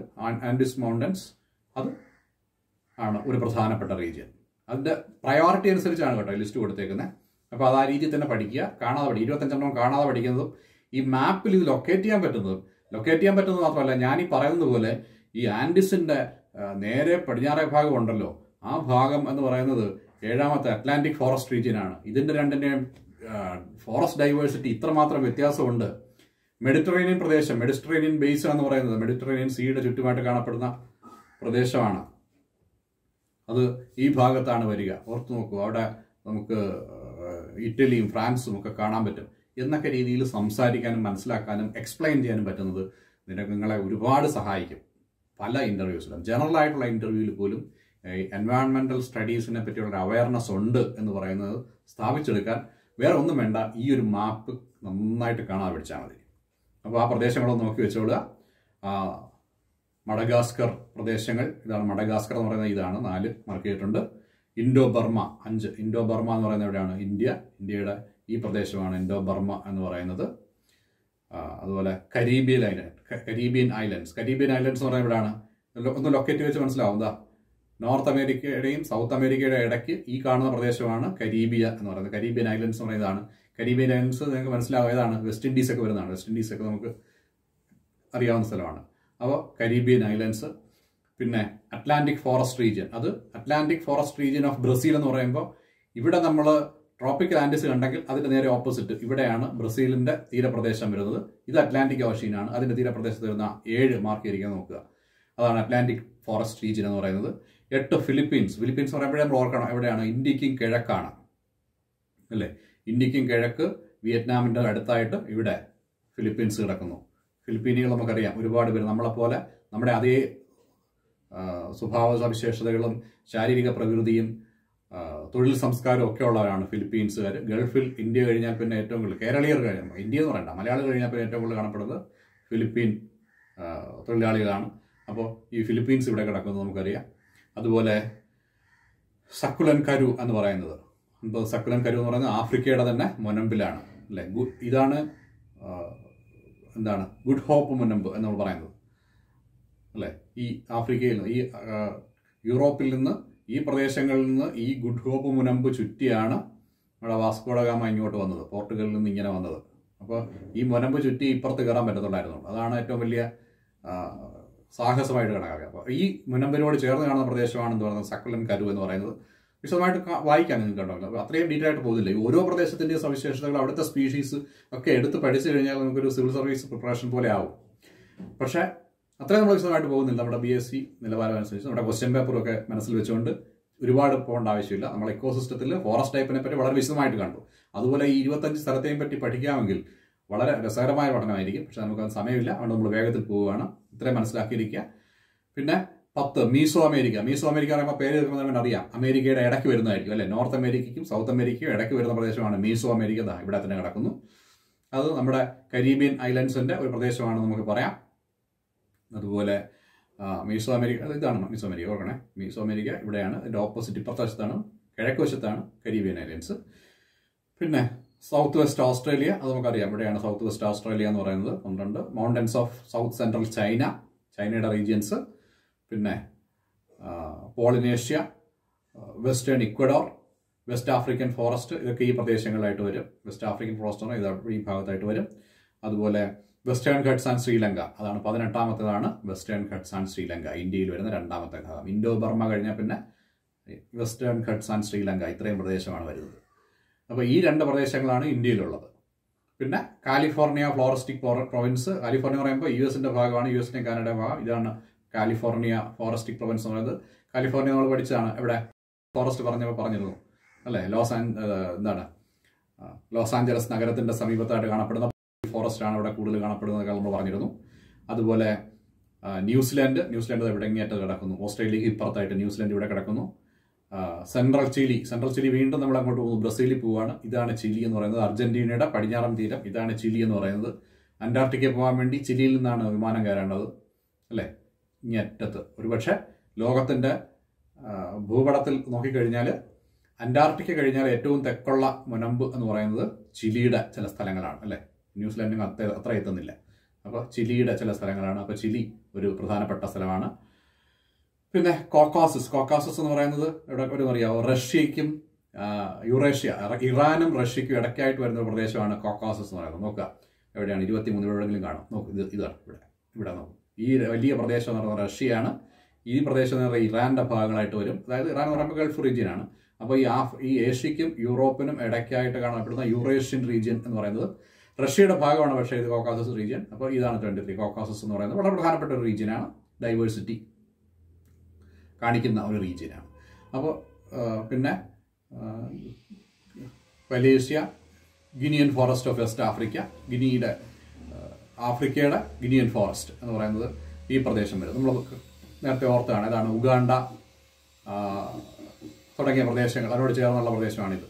ആൻഡിസ് മൗണ്ടൻസ് അത് ആണ് ഒരു പ്രധാനപ്പെട്ട റീജിയൻ. അതിൻ്റെ പ്രയോറിറ്റി അനുസരിച്ചാണ് കേട്ടോ ലിസ്റ്റ് കൊടുത്തേക്കുന്നത്. അപ്പോൾ അത് ആ രീതിയിൽ തന്നെ പഠിക്കുക. 25 എണ്ണം കാണാതെ പഠിക്കുന്നതും ഈ മാപ്പിൽ ഇത് ലൊക്കേറ്റ് ചെയ്യാൻ പറ്റുന്നത് മാത്രമല്ല, ഞാൻ ഈ പറയുന്നത് പോലെ ഈ ആൻഡിസിൻ്റെ നേരെ പടിഞ്ഞാറേ ഭാഗം ഉണ്ടല്ലോ, ആ ഭാഗം എന്ന് പറയുന്നത് 7ാമത്തെ അറ്റ്ലാന്റിക് ഫോറസ്റ്റ് റീജിയനാണ്. ഇതിൻ്റെ 2ന്റെയും ഫോറസ്റ്റ് ഡൈവേഴ്സിറ്റി ഇത്രമാത്രം വ്യത്യാസമുണ്ട്. മെഡിറ്ററേനിയൻ പ്രദേശം, മെഡിറ്ററേനിയൻ ബേസ് എന്ന് പറയുന്നത് മെഡിറ്ററേനിയൻ സീയുടെ ചുറ്റുമായിട്ട് കാണപ്പെടുന്ന പ്രദേശമാണ്. അത് ഈ ഭാഗത്താണ് വരിക. ഓർത്ത് നോക്കൂ, അവിടെ നമുക്ക് ഇറ്റലിയും ഫ്രാൻസും ഒക്കെ കാണാൻ പറ്റും. എന്നൊക്കെ രീതിയിൽ സംസാരിക്കാനും മനസ്സിലാക്കാനും എക്സ്പ്ലെയിൻ ചെയ്യാനും പറ്റുന്നത് നിങ്ങളെ ഒരുപാട് സഹായിക്കും. പല ഇൻ്റർവ്യൂസിലും, ജനറൽ ആയിട്ടുള്ള ഇൻ്റർവ്യൂവിൽ പോലും എൻവയോൺമെൻറ്റൽ സ്റ്റഡീസിനെ പറ്റിയുള്ള അവയർനെസ് ഉണ്ട് എന്ന് പറയുന്നത് സ്ഥാപിച്ചെടുക്കാൻ വേറെ ഒന്നും വേണ്ട, ഈ ഒരു മാപ്പ് നന്നായിട്ട് കാണാതെ പഠിച്ചാൽ മതി. അപ്പോൾ ആ പ്രദേശങ്ങളൊന്ന് നോക്കി വെച്ചോളുക. മഡഗാസ്കർ പ്രദേശങ്ങൾ, ഇതാണ് മഡഗാസ്കർ എന്ന് പറയുന്നത്, ഇതാണ് 4 മാർക്ക് ചെയ്തിട്ടുണ്ട്. Indo Burma 5. ഇൻഡോ ബർമ എന്ന് പറയുന്നത് എവിടെയാണ്? ഇന്ത്യയുടെ ഈ പ്രദേശമാണ് ഇൻഡോ ബർമ എന്ന് പറയുന്നത്. അതുപോലെ കരീബിയൻ ഐലൻഡ്സ് എന്ന് പറയുന്നത് എവിടെയാണ്? ഒന്ന് ലൊക്കേറ്റ് വെച്ച് മനസ്സിലാവും. എന്താ, നോർത്ത് അമേരിക്കയുടെയും സൗത്ത് അമേരിക്കയുടെ ഇടയ്ക്ക് ഈ കാണുന്ന പ്രദേശമാണ് കരീബിയ എന്ന് പറയുന്നത്. കരീബിയൻ ഐലൻഡ്സ് എന്ന് പറയുന്നതാണ്. കരീബിയൻ ഐലൻഡ്സ് നിങ്ങൾക്ക് മനസ്സിലാവും ഏതാണ്? വെസ്റ്റ് ഇൻഡീസ് ഒക്കെ വരുന്നതാണ്. വെസ്റ്റ് ഇൻഡീസ് ഒക്കെ നമുക്ക് അറിയാവുന്ന സ്ഥലമാണ്. അപ്പോൾ കരീബിയൻ ഐലൻഡ്സ്. പിന്നെ അറ്റ്ലാന്റിക് ഫോറസ്റ്റ് റീജിയൻ, അത് Atlantic forest region of Brazil എന്ന് പറയുമ്പോൾ ഇവിടെ നമ്മൾ ട്രോപ്പിക്കൽ ആൻഡിസ് കണ്ടെങ്കിൽ അതിന്റെ നേരെ ഓപ്പോസിറ്റ് ഇവിടെയാണ് ബ്രസീലിന്റെ തീരപ്രദേശം വരുന്നത്. ഇത് അറ്റ്ലാന്റിക് ഓഷ്യനാണ്. അതിന്റെ തീരപ്രദേശത്ത് വരുന്ന 7 മാർക്ക് ചെയ്തിരിക്കാൻ നോക്കുക. അതാണ് അറ്റ്ലാന്റിക് ഫോറസ്റ്റ് റീജിയൻ എന്ന് പറയുന്നത്. 8 ഫിലിപ്പീൻസ് എന്ന് പറയുമ്പോഴേ നമ്മൾ ഓർക്കണം എവിടെയാണ്? ഇന്ത്യക്കും കിഴക്കാണ് അല്ലേ? ഇന്ത്യക്കും കിഴക്ക്, വിയറ്റ്നാമിന്റെ അടുത്തായിട്ട് ഇവിടെ ഫിലിപ്പീൻസ് കിടക്കുന്നു. ഫിലിപ്പീനികൾ നമുക്കറിയാം, ഒരുപാട് പേര് നമ്മളെപ്പോലെ നമ്മുടെ അതേ സ്വഭാവ സവിശേഷതകളും ശാരീരിക പ്രകൃതിയും തൊഴിൽ സംസ്കാരം ഒക്കെ ഉള്ളവരാണ് ഫിലിപ്പീൻസുകാർ. ഗൾഫിൽ ഇന്ത്യ കഴിഞ്ഞാൽ പിന്നെ ഏറ്റവും കൂടുതൽ കേരളീയർ കഴിഞ്ഞാൽ, ഇന്ത്യ എന്ന് പറയണ്ട, മലയാളികൾ കഴിഞ്ഞാൽ പിന്നെ ഏറ്റവും കൂടുതൽ കാണപ്പെടുന്നത് ഫിലിപ്പീൻ തൊഴിലാളികളാണ്. അപ്പോൾ ഈ ഫിലിപ്പീൻസ് ഇവിടെ കിടക്കുന്നത് നമുക്കറിയാം. അതുപോലെ സക്കുലൻ കരു എന്ന് പറയുന്നത്, സക്കുലൻ കരു എന്ന് പറയുന്നത് ആഫ്രിക്കയുടെ തന്നെ മുനമ്പിലാണ് അല്ലേ. ഇതാണ് എന്താണ് ഗുഡ് ഹോപ്പ് മുനമ്പ് എന്ന് നമ്മൾ പറയുന്നത് അല്ലേ. ഈ ആഫ്രിക്കയിൽ നിന്ന്, ഈ യൂറോപ്പിൽ നിന്ന്, ഈ പ്രദേശങ്ങളിൽ നിന്ന് ഈ ഗുഡ് ഹോപ്പ് മുനമ്പ് ചുറ്റിയാണ് നമ്മുടെ വാസ്കോ ഡ ഗാമ ഇങ്ങോട്ട് വന്നത്, പോർട്ടുഗലിൽ നിന്ന് ഇങ്ങനെ വന്നത്. അപ്പോൾ ഈ മുനമ്പ് ചുറ്റി ഇപ്പുറത്ത് കയറാൻ പറ്റത്തുള്ളായിരുന്നു. അതാണ് ഏറ്റവും വലിയ സാഹസമായിട്ട് കണക്കാക്കുക. അപ്പോൾ ഈ മുനമ്പിനോട് ചേർന്ന് കാണുന്ന പ്രദേശമാണെന്ന് പറയുന്നത് സക്കുലൻ കരു എന്ന് പറയുന്നത്. വിശദമായിട്ട് വായിക്കാൻ നിങ്ങൾക്ക് കണ്ടോ. അപ്പോൾ അത്രയും ഡീറ്റെയിൽ ആയിട്ട് പോകുന്നില്ല. ഈ ഓരോ പ്രദേശത്തിൻ്റെയും സവിശേഷതകൾ, അവിടുത്തെ സ്പീഷീസ് ഒക്കെ എടുത്ത് പഠിച്ചു കഴിഞ്ഞാൽ നമുക്കൊരു സിവിൽ സർവീസ് പ്രിപ്പറേഷൻ പോലെ ആവും. പക്ഷേ അത്രയും നമ്മൾ വിശദമായിട്ട് പോകുന്നില്ല. നമ്മുടെ BSc നിലവാരം അനുസരിച്ച് നമ്മുടെ ക്വസ്റ്റ്യൻ പേപ്പറൊക്കെ മനസ്സിൽ വെച്ചുകൊണ്ട് ഒരുപാട് പോകേണ്ട ആവശ്യമില്ല. നമ്മൾ ഇക്കോസിസ്റ്റത്തിൽ ഫോറസ്റ്റ് ടൈപ്പിനെ പറ്റി വളരെ വിശദമായിട്ട് കണ്ടു. അതുപോലെ ഈ 25 സ്ഥലത്തെയും പറ്റി പഠിക്കാമെങ്കിൽ വളരെ രസകരമായ പഠനമായിരിക്കും. പക്ഷെ നമുക്കത് സമയമില്ല, അതുകൊണ്ട് നമ്മൾ വേഗത്തിൽ പോവുകയാണ്. ഇത്രയും മനസ്സിലാക്കിയിരിക്കുക. പിന്നെ 10 മീസോ അമേരിക്ക. മീസോ അമേരിക്ക പറയുമ്പോൾ പേര് കേൾക്കുന്നവർ അറിയാം, അമേരിക്കയുടെ ഇടയ്ക്ക് വരുന്നതായിരിക്കും അല്ലെ. നോർത്ത് അമേരിക്കയ്ക്കും സൗത്ത് അമേരിക്കയും ഇടയ്ക്ക് വരുന്ന പ്രദേശമാണ് മീസോ അമേരിക്ക. ഇവിടെ തന്നെ കിടക്കുന്നു. അത് നമ്മുടെ കരീബിയൻ ഐലൻഡ്സിന്റെ ഒരു പ്രദേശമാണെന്ന് നമുക്ക് പറയാം. അതുപോലെ മീസോ അമേരിക്ക, ഇതാണ് മീസോ അമേരിക്ക, ഓർക്കണേ. മീസോ അമേരിക്ക ഇവിടെയാണ്. ഇതിന്റെ ഓപ്പോസിറ്റ് ഇപ്പുറത്തെ വശത്താണ്, കിഴക്ക് വശത്താണ് കരീബിയൻ ഐലൻഡ്സ്. പിന്നെ സൗത്ത് വെസ്റ്റ് ഓസ്ട്രേലിയ, അത് നമുക്കറിയാം, ഇവിടെയാണ് സൗത്ത് വെസ്റ്റ് ഓസ്ട്രേലിയ എന്ന് പറയുന്നത്. 12 mountains of south central China, ചൈനയുടെ റീജിയൻസ്. പിന്നെ Polynesia, western Ecuador, west African forest, ഇതൊക്കെ ഈ പ്രദേശങ്ങളിലായിട്ട് വരും. വെസ്റ്റ് ആഫ്രിക്കൻ ഫോറസ്റ്റ് ആണ്, ഇത് ഈ ഭാഗത്തായിട്ട് വരും. അതുപോലെ വെസ്റ്റേൺ ഘട്ട്സ് ആൻഡ് ശ്രീലങ്ക, അതാണ് 18ാമത്തേതാണ് വെസ്റ്റേൺ ഘട്ട്സ് ആൻഡ് ശ്രീലങ്ക, ഇന്ത്യയിൽ വരുന്ന 2ാമത്തെ ഭാഗം. ഇൻഡോ ബർമ കഴിഞ്ഞാൽ പിന്നെ വെസ്റ്റേൺ ഘട്ട്സ് ആൻഡ് ശ്രീലങ്ക, ഇത്രയും പ്രദേശമാണ് വരുന്നത്. അപ്പോൾ ഈ 2 പ്രദേശങ്ങളാണ് ഇന്ത്യയിലുള്ളത്. പിന്നെ കാലിഫോർണിയ ഫ്ലോറിസ്റ്റിക് പ്രൊവിൻസ്. കാലിഫോർണിയ പറയുമ്പോൾ US-ന്റെ ഭാഗമാണ്, US-ന്റെ കാനഡയുടെ ഭാഗം. ഇതാണ് കാലിഫോർണിയ ഫോറസ്റ്റിക് പ്രൊവിൻസ് എന്ന് പറയുന്നത്. കാലിഫോർണിയ നമ്മൾ പഠിച്ചതാണ്, ഇവിടെ ഫോറസ്റ്റ് പറഞ്ഞിരുന്നു അല്ലേ. ലോസ് ആഞ്ചലസ് നഗരത്തിന്റെ സമീപത്തായിട്ട് കാണപ്പെടുന്ന ഫോറസ്റ്റ് ആണ് ഇവിടെ കൂടുതൽ കാണപ്പെടുന്നത് നമ്മൾ പറഞ്ഞിരുന്നു. അതുപോലെ ന്യൂസിലാൻഡ് ഇവിടെ ഇങ്ങേറ്റ കിടക്കുന്നു. ഓസ്ട്രേലിയക്ക് ഇപ്പുറത്തായിട്ട് ന്യൂസിലാൻഡ് ഇവിടെ കിടക്കുന്നു. സെൻട്രൽ ചിലി വീണ്ടും നമ്മൾ അങ്ങോട്ട് പോകുന്നു, ബ്രസീലിൽ പോവുകയാണ്. ഇതാണ് ചിലി എന്ന് പറയുന്നത്, അർജന്റീനയുടെ പടിഞ്ഞാറൻ തീരം. ഇതാണ് ചിലി എന്ന് പറയുന്നത്. അന്റാർട്ടിക്കയിൽ പോകാൻ വേണ്ടി ചിലിയിൽ നിന്നാണ് വിമാനം കയറേണ്ടത് അല്ലേ. ഇങ്ങേറ്റത്ത് ഒരുപക്ഷെ ലോകത്തിന്റെ ഭൂപടത്തിൽ നോക്കിക്കഴിഞ്ഞാൽ അന്റാർട്ടിക്ക കഴിഞ്ഞാൽ ഏറ്റവും തെക്കുള്ള മുനമ്പ് എന്ന് പറയുന്നത് ചിലിയുടെ ചില സ്ഥലങ്ങളാണ് അല്ലേ. ന്യൂസിലാൻഡിന് അത്ര എത്തുന്നില്ല. അപ്പോൾ ചിലിയുടെ ചില സ്ഥലങ്ങളാണ്. അപ്പോൾ ചിലി ഒരു പ്രധാനപ്പെട്ട സ്ഥലമാണ്. പിന്നെ കോക്കാസസ് എന്ന് പറയുന്നത് ഇവിടെ ഒരു അറിയാമോ, റഷ്യയ്ക്കും യുറേഷ്യ, ഇറാനും റഷ്യയ്ക്കും ഇടയ്ക്കായിട്ട് വരുന്ന ഒരു പ്രദേശമാണ് കോക്കാസസ് എന്ന് പറയുന്നത്. നോക്കുക എവിടെയാണ്, 23 എവിടെയെങ്കിലും കാണും. നോക്ക്, ഇതാണ് ഇവിടെ നോക്കും. ഈ വലിയ പ്രദേശം എന്ന് പറയുന്നത് റഷ്യയാണ്. ഈ പ്രദേശം എന്ന് പറയുന്നത് ഇറാന്റെ ഭാഗങ്ങളായിട്ട് വരും. അതായത് ഇറാൻ എന്ന് പറയുമ്പോൾ ഗൾഫ് റീജിയനാണ്. അപ്പോൾ ഈ ഏഷ്യയ്ക്കും യൂറോപ്പിനും ഇടയ്ക്കായിട്ട് കാണപ്പെടുന്ന യൂറേഷ്യൻ റീജിയൻ എന്ന് പറയുന്നത് റഷ്യയുടെ ഭാഗമാണ്. പക്ഷേ ഇത് കോക്കാസസ് റീജിയൻ. അപ്പോൾ ഇതാണ് 23. കോക്കാസസ് എന്ന് പറയുന്നത് വളരെ പ്രധാനപ്പെട്ട ഒരു റീജിയനാണ്, ഡൈവേഴ്സിറ്റി കാണിക്കുന്ന ഒരു റീജിയനാണ്. അപ്പോൾ പിന്നെ Malaysia, Guinean forest of west Africa, ആഫ്രിക്കയുടെ ഗിനിയൻ ഫോറസ്റ്റ് എന്ന് പറയുന്നത് ഈ പ്രദേശം വരും. നമ്മൾ നേരത്തെ ഓർത്താണ്, ഇതാണ് ഉഗാണ്ട തുടങ്ങിയ പ്രദേശങ്ങൾ, അതിനോട് ചേർന്നുള്ള പ്രദേശമാണിത്.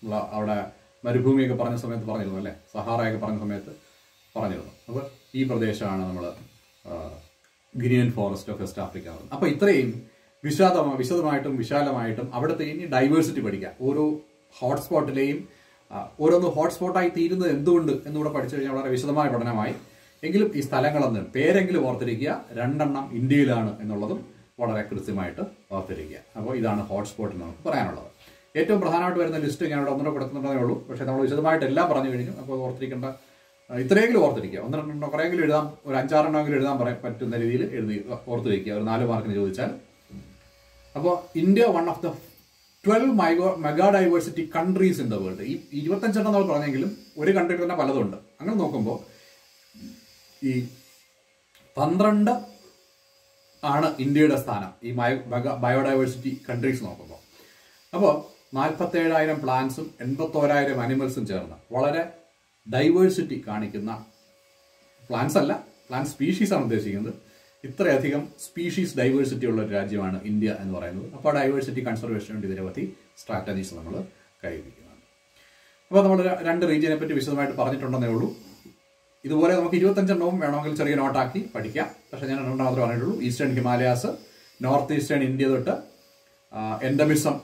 നമ്മൾ അവിടെ മരുഭൂമിയൊക്കെ പറഞ്ഞ സമയത്ത് പറഞ്ഞിരുന്നു അല്ലേ, സഹാറയൊക്കെ പറഞ്ഞ സമയത്ത് പറഞ്ഞിരുന്നു. അപ്പോൾ ഈ പ്രദേശമാണ് നമ്മൾ Guinean forest of west Africa. അപ്പോൾ ഇത്രയും വിശദമായിട്ടും വിശാലമായിട്ടും അവിടുത്തെ ഇനി ഡൈവേഴ്സിറ്റി പഠിക്കാം. ഓരോ ഹോട്ട്സ്പോട്ടിലെയും ഓരോന്ന് ഹോട്ട്സ്പോട്ടായി തീരുന്നത് എന്തുകൊണ്ട് എന്നുകൂടെ പഠിച്ചു കഴിഞ്ഞാൽ വളരെ വിശദമായ പഠനമായി. എങ്കിലും ഈ സ്ഥലങ്ങളെന്ന് പേരെങ്കിലും ഓർത്തിരിക്കുക. 2 എണ്ണം ഇന്ത്യയിലാണ് എന്നുള്ളതും വളരെ കൃത്യമായിട്ട് ഓർത്തിരിക്കുക. അപ്പോൾ ഇതാണ് ഹോട്ട്സ്പോട്ട് എന്ന് നമുക്ക് പറയാനുള്ളത്. ഏറ്റവും പ്രധാനമായിട്ട് വരുന്ന ലിസ്റ്റ് ഞാൻ ഇവിടെ 1 കൊടുക്കുന്നുണ്ടെന്നേ ഉള്ളൂ. പക്ഷേ നമ്മൾ വിശദമായിട്ട് എല്ലാം പറഞ്ഞു കഴിഞ്ഞു. അപ്പോൾ ഓർത്തിരിക്കേണ്ട ഇത്രയെങ്കിലും ഓർത്തിരിക്കുക. 1-2 കുറേയെങ്കിലും എഴുതാം, ഒരു 5-6 എഴുതാൻ പറ്റുന്ന രീതിയിൽ ഓർത്ത് വയ്ക്കുക, ഒരു 4 മാർക്കിന് ചോദിച്ചാൽ. അപ്പോൾ India one of the 12 mega diversity countries in the world. ഈ 25 നമ്മൾ പറഞ്ഞെങ്കിലും ഒരു കൺട്രിയിൽ തന്നെ പലതുണ്ട്. അങ്ങനെ നോക്കുമ്പോൾ ഈ 12 ആണ് ഇന്ത്യയുടെ സ്ഥാനം ഈ ബയോഡൈവേഴ്സിറ്റി കൺട്രീസ് നോക്കുമ്പോൾ. അപ്പോൾ 47,000 പ്ലാന്റ്സും 81,000 അനിമൽസും ചേർന്ന് വളരെ ഡൈവേഴ്സിറ്റി കാണിക്കുന്ന പ്ലാന്റ്സ് അല്ല, പ്ലാന്റ് സ്പീഷീസ് ആണ് ഉദ്ദേശിക്കുന്നത്. ഇത്രയധികം സ്പീഷീസ് ഡൈവേഴ്സിറ്റി ഉള്ള ഒരു രാജ്യമാണ് ഇന്ത്യ എന്ന് പറയുന്നത്. അപ്പോൾ ഡൈവേഴ്സിറ്റി കൺസർവേഷന് വേണ്ടി നിരവധി സ്ട്രാറ്റജീസ് നമ്മൾ കൈവരിക്കുന്നുണ്ട്. അപ്പോൾ നമ്മൾ 2 റീജിയനെ പറ്റി വിശദമായിട്ട് പറഞ്ഞിട്ടുണ്ടെന്നേ ഉള്ളൂ. ഇതുപോലെ നമുക്ക് 25 വേണമെങ്കിൽ ചെറിയ നോട്ടാക്കി പഠിക്കാം. പക്ഷേ ഞാൻ 2 മാത്രമേ പറഞ്ഞിട്ടുള്ളൂ. Eastern Himalayas, north eastern India തൊട്ട് എൻഡമിസം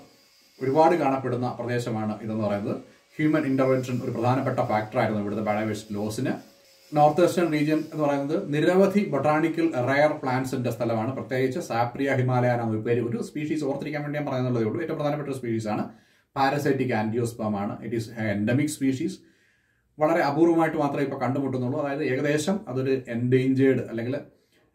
ഒരുപാട് കാണപ്പെടുന്ന പ്രദേശമാണ് ഇതെന്ന് പറയുന്നത്. ഹ്യൂമൻ ഇന്റർവെൻഷൻ ഒരു പ്രധാനപ്പെട്ട ഫാക്ടറായിരുന്നു ഇവിടുത്തെ ബയോഡൈവേഴ്സിറ്റി ലോസിന്. നോർത്ത് വെസ്റ്റേൺ റീജിയൻ എന്ന് പറയുന്നത് നിരവധി ബൊട്ടാണിക്കൽ റയർ പ്ലാന്റ്സിന്റെ സ്ഥലമാണ്. പ്രത്യേകിച്ച് സാപ്രിയ ഹിമാലയാന ഒരു സ്പീഷീസ് ഓർത്തിരിക്കാൻ വേണ്ടി ഞാൻ പറയുന്നുള്ളതേ ഉള്ളൂ. ഏറ്റവും പ്രധാനപ്പെട്ട ഒരു സ്പീഷീസ് ആണ്. പാരസൈറ്റിക് ആൻജിയോസ്പേം ആണ്. It is endemic species. വളരെ അപൂർവമായിട്ട് മാത്രമേ ഇപ്പോൾ കണ്ടുമുട്ടുന്നുള്ളൂ. അതായത് ഏകദേശം അതൊരു എൻഡേഞ്ചേർഡ് അല്ലെങ്കിൽ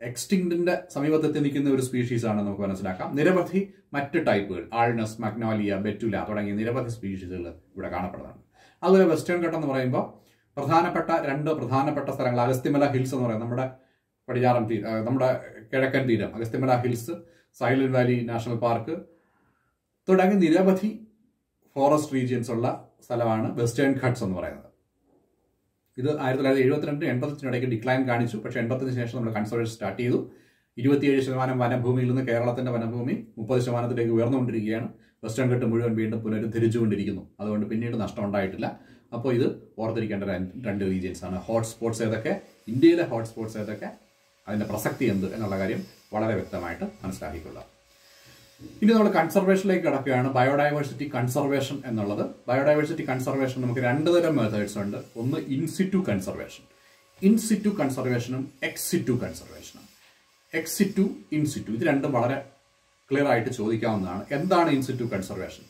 എക്സ്റ്റിങ്ക്റ്റിന്റെ സമീപത്തെത്തി നിൽക്കുന്ന ഒരു സ്പീഷീസ് ആണ് നമുക്ക് മനസ്സിലാക്കാം. നിരവധി മറ്റ് ടൈപ്പുകൾ ആൾനസ്, മഗ്നോലിയ, ബെറ്റുല തുടങ്ങിയ നിരവധി സ്പീഷീസുകൾ ഇവിടെ കാണപ്പെടുന്നുണ്ട്. അതുപോലെ വെസ്റ്റേൺ ഘട്ടം എന്ന് പറയുമ്പോൾ പ്രധാനപ്പെട്ട 2 പ്രധാനപ്പെട്ട സ്ഥലങ്ങൾ അഗസ്ത്യമല ഹിൽസ് എന്ന് പറയുന്നത് നമ്മുടെ പടിഞ്ഞാറൻ നമ്മുടെ കിഴക്കൻ തീരം, Agasthyamala hills, silent Valley national park തുടങ്ങി നിരവധി ഫോറസ്റ്റ് റീജിയൻസ് ഉള്ള സ്ഥലമാണ് വെസ്റ്റേൺ ഘട്ട്സ് എന്ന് പറയുന്നത്. ഇത് 1972-85 ഇടയ്ക്ക് ഡിക്ലൈൻ കാണിച്ചു. പക്ഷേ 80-ന് ശേഷം നമ്മൾ കൺസർവേഷൻ സ്റ്റാർട്ട് ചെയ്തു. 27% വനഭൂമിയിൽ നിന്ന് കേരളത്തിന്റെ വനഭൂമി 30% ഉയർന്നുകൊണ്ടിരിക്കുകയാണ്. വെസ്റ്റേൺ ഘട്ട് മുഴുവൻ വീണ്ടും പുനരുദ്ധരിച്ചുകൊണ്ടിരിക്കുന്നു. അതുകൊണ്ട് പിന്നീട് നഷ്ടം ഉണ്ടായിട്ടില്ല. അപ്പോൾ ഇത് ഓർത്തിരിക്കേണ്ട 2 റീജിയൻസ് ആണ്. ഹോട്ട്സ്പോട്ട്സ് ഏതൊക്കെ, ഇന്ത്യയിലെ ഹോട്ട്സ്പോട്ട്സ് ഏതൊക്കെ, അതിന്റെ പ്രസക്തി എന്ത് എന്നുള്ള കാര്യം വളരെ വ്യക്തമായിട്ട് മനസ്സിലാക്കിക്കൊള്ളാം. ഇനി നമ്മൾ കൺസർവേഷനിലേക്ക് കിടക്കുകയാണ്. ബയോഡൈവേഴ്സിറ്റി കൺസർവേഷൻ എന്നുള്ളത്. ബയോഡൈവേഴ്സിറ്റി കൺസർവേഷൻ നമുക്ക് 2 തരം മെത്തേഡ്സ് ഉണ്ട്. ഒന്ന് ഇൻസിറ്റു കൺസർവേഷൻ. ഇൻസിറ്റു കൺസർവേഷനും എക്സിറ്റു കൺസർവേഷനും. എക്സിറ്റു, ഇൻസിറ്റു ഇത് രണ്ടും വളരെ ക്ലിയർ ആയിട്ട് ചോദിക്കാവുന്നതാണ്. എന്താണ് ഇൻസിറ്റു കൺസർവേഷൻ?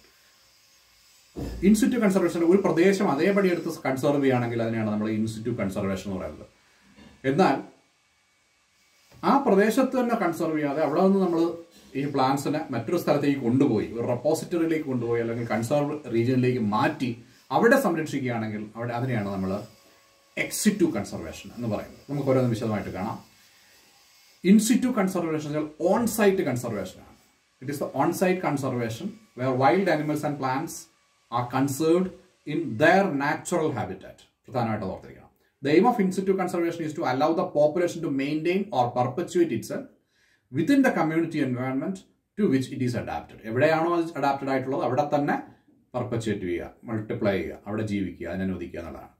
ഇൻസിറ്റു കൺസർവേഷൻ ഒരു പ്രദേശം അതേപടി എടുത്ത് കൺസർവ് ചെയ്യുകയാണെങ്കിൽ അതിനെയാണ് നമ്മൾ ഇൻസിറ്റു കൺസർവേഷൻ എന്ന് പറയുന്നത്. എന്നാൽ ആ പ്രദേശത്ത് തന്നെ കൺസർവ് ചെയ്യാതെ അവിടെ നിന്ന് നമ്മൾ ഈ പ്ലാന്റ്സിനെ മറ്റൊരു സ്ഥലത്തേക്ക് കൊണ്ടുപോയി, ഒരു റെപ്പോസിറ്ററിയിലേക്ക് കൊണ്ടുപോയി അല്ലെങ്കിൽ കൺസർവ് റീജിയനിലേക്ക് മാറ്റി അവിടെ സംരക്ഷിക്കുകയാണെങ്കിൽ അതിനെയാണ് നമ്മൾ എക്സിറ്റു കൺസർവേഷൻ എന്ന് പറയുന്നത്. നമുക്ക് ഓരോന്നും വിശദമായിട്ട് കാണാം. In situ conservation on site conservation ആണ്. It is the on site conservation where wild animals and plants are conserved in their natural habitat. പ്രധാനമായിട്ട് ഓർത്തിരിക്കണം. The aim of in situ conservation is to allow the population to maintain or perpetuate itself within the community environment to which it is adapted. എവിടെയാണോ adapted ആയിട്ടുള്ളത് അവിടെ തന്നെ perpetuate ചെയ്യുക, multiply ചെയ്യുക, അവിടെ ജീവിക്കുക, അതിനെ അനുവദിക്കുക എന്നുള്ളതാണ്.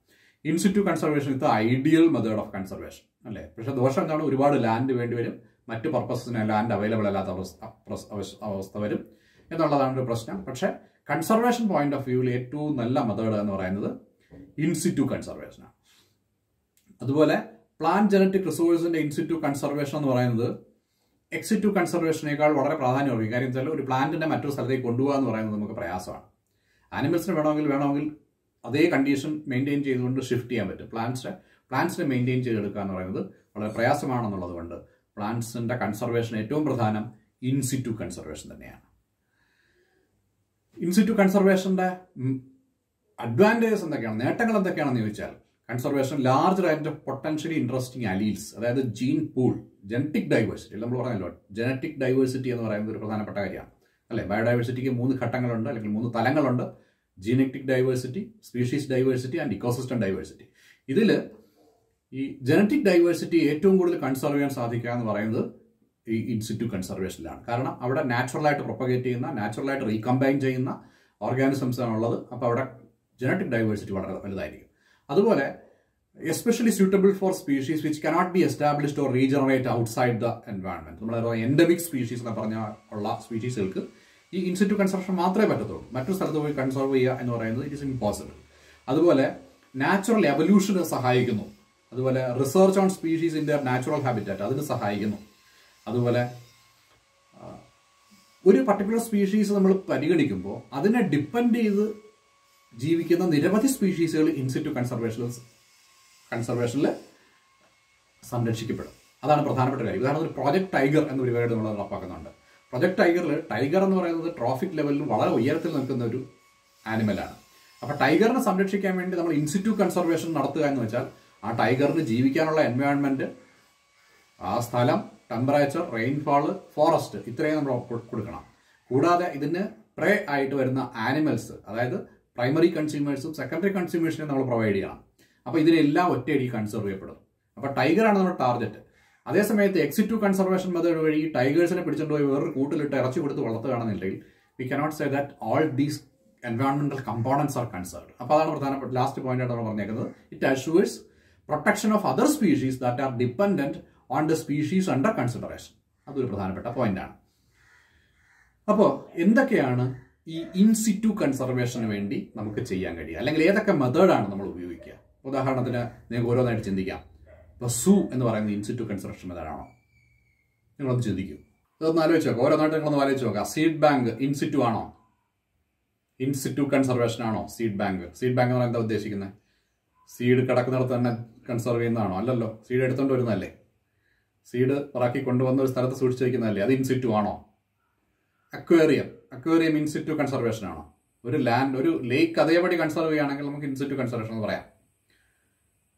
ഇൻസിറ്റു കൺസർവേഷൻ ഇത് ഐഡിയൽ മെത്തേഡ് ഓഫ് കൺസർവേഷൻ അല്ലേ. പക്ഷേ ദോഷം എന്താണ്? ഒരുപാട് ലാൻഡ് വേണ്ടി വരും, മറ്റ് പർപ്പസിന് ലാൻഡ് അവൈലബിൾ അല്ലാത്ത അവസ്ഥ വരും എന്നുള്ളതാണ് ഒരു പ്രശ്നം. പക്ഷേ കൺസർവേഷൻ പോയിന്റ് ഓഫ് വ്യൂവിൽ ഏറ്റവും നല്ല മെത്തേഡ് എന്ന് പറയുന്നത് ഇൻസിറ്റു കൺസർവേഷനാണ്. അതുപോലെ പ്ലാന്റ് ജനറ്റിക് റിസോഴ്സിന്റെ ഇൻസിറ്റു കൺസർവേഷൻ എന്ന് പറയുന്നത് എക്സിറ്റു കൺസർവേഷനേക്കാൾ വളരെ പ്രാധാന്യമറിയും. കാര്യം വെച്ചാൽ ഒരു പ്ലാന്റിനെ മറ്റൊരു സ്ഥലത്തേക്ക് കൊണ്ടുപോകുക എന്ന് പറയുന്നത് നമുക്ക് പ്രയാസമാണ്. ആനിമൽസിന് വേണമെങ്കിൽ അതേ കണ്ടീഷൻ മെയിൻറ്റെയിൻ ചെയ്തുകൊണ്ട് ഷിഫ്റ്റ് ചെയ്യാൻ പറ്റും. പ്ലാന്റ്സിനെ മെയിൻറ്റെയിൻ ചെയ്തെടുക്കുക എന്ന് പറയുന്നത് വളരെ പ്രയാസമാണെന്നുള്ളത് കൊണ്ട് പ്ലാന്റ്സിന്റെ കൺസർവേഷൻ ഏറ്റവും പ്രധാനം ഇൻസിറ്റു കൺസർവേഷൻ തന്നെയാണ്. ഇൻസിറ്റു കൺസർവേഷന്റെ അഡ്വാൻറ്റേജസ് എന്തൊക്കെയാണ്, നേട്ടങ്ങൾ എന്തൊക്കെയാണെന്ന് ചോദിച്ചാൽ conservation large range of potentially interesting alleles, അതായത് ജീൻ പൂൾ, ജനറ്റിക് ഡൈവേഴ്സിറ്റി. നമ്മൾ പറഞ്ഞല്ലോ ജനറ്റിക് ഡൈവേഴ്സിറ്റി എന്ന് പറയുന്നത് ഒരു പ്രധാനപ്പെട്ട കാര്യമാണ് അല്ലെ. ബയോഡൈവേഴ്സിറ്റിക്ക് 3 ഘട്ടങ്ങളുണ്ട് അല്ലെങ്കിൽ 3 തലങ്ങളുണ്ട്. Genetic diversity, species diversity and ecosystem diversity. ഇതിൽ ഈ ജനറ്റിക് ഡൈവേഴ്സിറ്റി ഏറ്റവും കൂടുതൽ കൺസർവ് ചെയ്യാൻ സാധിക്കുക എന്ന് പറയുന്നത് ഈ ഇൻസിറ്റു കൺസർവേഷനിലാണ്. കാരണം അവിടെ നാച്ചുറലായിട്ട് പ്രൊപ്പഗേറ്റ് ചെയ്യുന്ന, നാച്ചുറലായിട്ട് റീകമ്പൈൻ ചെയ്യുന്ന ഓർഗാനിസംസ് ആണുള്ളത്. അപ്പോൾ അവിടെ ജനറ്റിക് ഡൈവേഴ്സിറ്റി വളരെ വലുതായിരിക്കും. അതുപോലെ especially suitable for species which cannot be established or regenerate outside the environment. നമ്മൾ എൻഡമിക് സ്പീഷീസ് എന്ന് പറഞ്ഞ ഉള്ള സ്പീഷീസുകൾക്ക് ഈ ഇൻസിറ്റു കൺസർവേഷൻ മാത്രമേ പറ്റത്തുള്ളൂ. മറ്റൊരു സ്ഥലത്ത് പോയി കൺസർവ് ചെയ്യുക എന്ന് പറയുന്നത് ഇറ്റ് ഇസ് ഇംപോസിബിൾ. അതുപോലെ നാച്ചുറൽ എവല്യൂഷന് സഹായിക്കുന്നു. അതുപോലെ research on species in there natural habitat അതിന് സഹായിക്കുന്നു. അതുപോലെ ഒരു പർട്ടിക്കുലർ സ്പീഷീസ് നമ്മൾ പരിഗണിക്കുമ്പോൾ അതിനെ ഡിപ്പെൻഡ് ചെയ്ത് ജീവിക്കുന്ന നിരവധി സ്പീഷീസുകൾ ഇൻസിറ്റു കൺസർവേഷനിൽ സംരക്ഷിക്കപ്പെടും. അതാണ് പ്രധാനപ്പെട്ട കാര്യം. ഉദാഹരണത്തിന് പ്രോജക്ട് ടൈഗർ എന്ന പരിപാടി നമ്മൾ നടപ്പാക്കുന്നുണ്ട്. പ്രോജക്ട് ടൈഗർ എന്ന് പറയുന്നത് ട്രോഫിക് ലെവലിൽ വളരെ ഉയരത്തിൽ നിൽക്കുന്ന ഒരു ആനിമലാണ്. അപ്പോൾ ടൈഗറിനെ സംരക്ഷിക്കാൻ വേണ്ടി നമ്മൾ ഇൻസിറ്റു കൺസർവേഷൻ നടത്തുക എന്ന് വെച്ചാൽ ആ ടൈഗറിന് ജീവിക്കാനുള്ള എൻവയോൺമെന്റ്, ആ സ്ഥലം, ടെമ്പറേച്ചർ, റെയിൻഫാള്, ഫോറസ്റ്റ് ഇത്രയും നമ്മൾ കൊടുക്കണം. കൂടാതെ ഇതിന് പ്രേ ആയിട്ട് വരുന്ന ആനിമൽസ്, അതായത് പ്രൈമറി കൺസ്യൂമേഴ്സും സെക്കൻഡറി കൺസ്യൂമേഴ്സിനെ നമ്മൾ പ്രൊവൈഡ് ചെയ്യണം. അപ്പോൾ ഇതിനെല്ലാം ഒറ്റയടി കൺസർവ് ചെയ്യപ്പെടും. അപ്പോൾ ടൈഗറാണ് നമ്മുടെ ടാർഗറ്റ്. അതേസമയത്ത് എക്സിറ്റ് ടു കൺസർവേഷൻ മെത്തേഡ് വഴി ടൈഗേഴ്സിനെ പിടിച്ചുകൊണ്ട് പോയി വേറൊരു കൂട്ടിലിട്ട് ഇറച്ചി കൊടുത്ത് വളർത്തുകയാണെന്നുണ്ടെങ്കിൽ we cannot say that all these എൻവയോൺമെന്റൽ കമ്പോണൻസ് ആർ കൺസേർഡ്. അപ്പോൾ അതാണ് പ്രധാനപ്പെട്ട ലാസ്റ്റ് പോയിന്റ് ആയിട്ട് നമ്മൾ പറഞ്ഞേക്കുന്നത്. It assures protection of other species that are dependent on the species under consideration. അതൊരു പ്രധാനപ്പെട്ട പോയിന്റാണ്. അപ്പോൾ എന്തൊക്കെയാണ് ഈ ഇൻസിറ്റു കൺസർവേഷന് വേണ്ടി നമുക്ക് ചെയ്യാൻ കഴിയുക, അല്ലെങ്കിൽ ഏതൊക്കെ മെത്തേഡാണ് നമ്മൾ ഉപയോഗിക്കുക? ഉദാഹരണത്തിന് നിങ്ങൾക്ക് ഓരോന്നായിട്ട് ചിന്തിക്കാം. ഇപ്പോൾ സൂ എന്ന് പറയുന്നത് ഇൻസിറ്റു കൺസർവേഷൻ മെത്തേഡാണോ? നിങ്ങളൊന്ന് ചിന്തിക്കും, ഇതൊന്ന് ആലോചിച്ച് നോക്കാം. ഓരോന്നായിട്ട് നിങ്ങളൊന്ന് ആലോചിച്ച് നോക്കാം. സീഡ് ബാങ്ക് ഇൻസിറ്റു ആണോ? ഇൻസിറ്റു കൺസർവേഷൻ ആണോ സീഡ് ബാങ്ക്? സീഡ് ബാങ്ക് എന്ന് പറഞ്ഞാൽ എന്താ ഉദ്ദേശിക്കുന്നത്? സീഡ് കിടക്കുന്നിടത്ത് തന്നെ കൺസർവ് ചെയ്യുന്നതാണോ? അല്ലല്ലോ, സീഡ് എടുത്തുകൊണ്ട് വരുന്നതല്ലേ. സീഡ് പറക്കി കൊണ്ടുവന്ന ഒരു സ്ഥലത്ത് സൂക്ഷിച്ച് വയ്ക്കുന്നതല്ലേ, അത് ഇൻസിറ്റു ആണോ? അക്വേറിയം ഇൻസിറ്റു കൺസർവേഷൻ ആണോ? ഒരു ലാൻഡ്, ഒരു ലേക്ക് അതേപടി കൺസർവ് ചെയ്യുകയാണെങ്കിൽ നമുക്ക് ഇൻസിറ്റു കൺസർവേഷൻ എന്ന് പറയാം.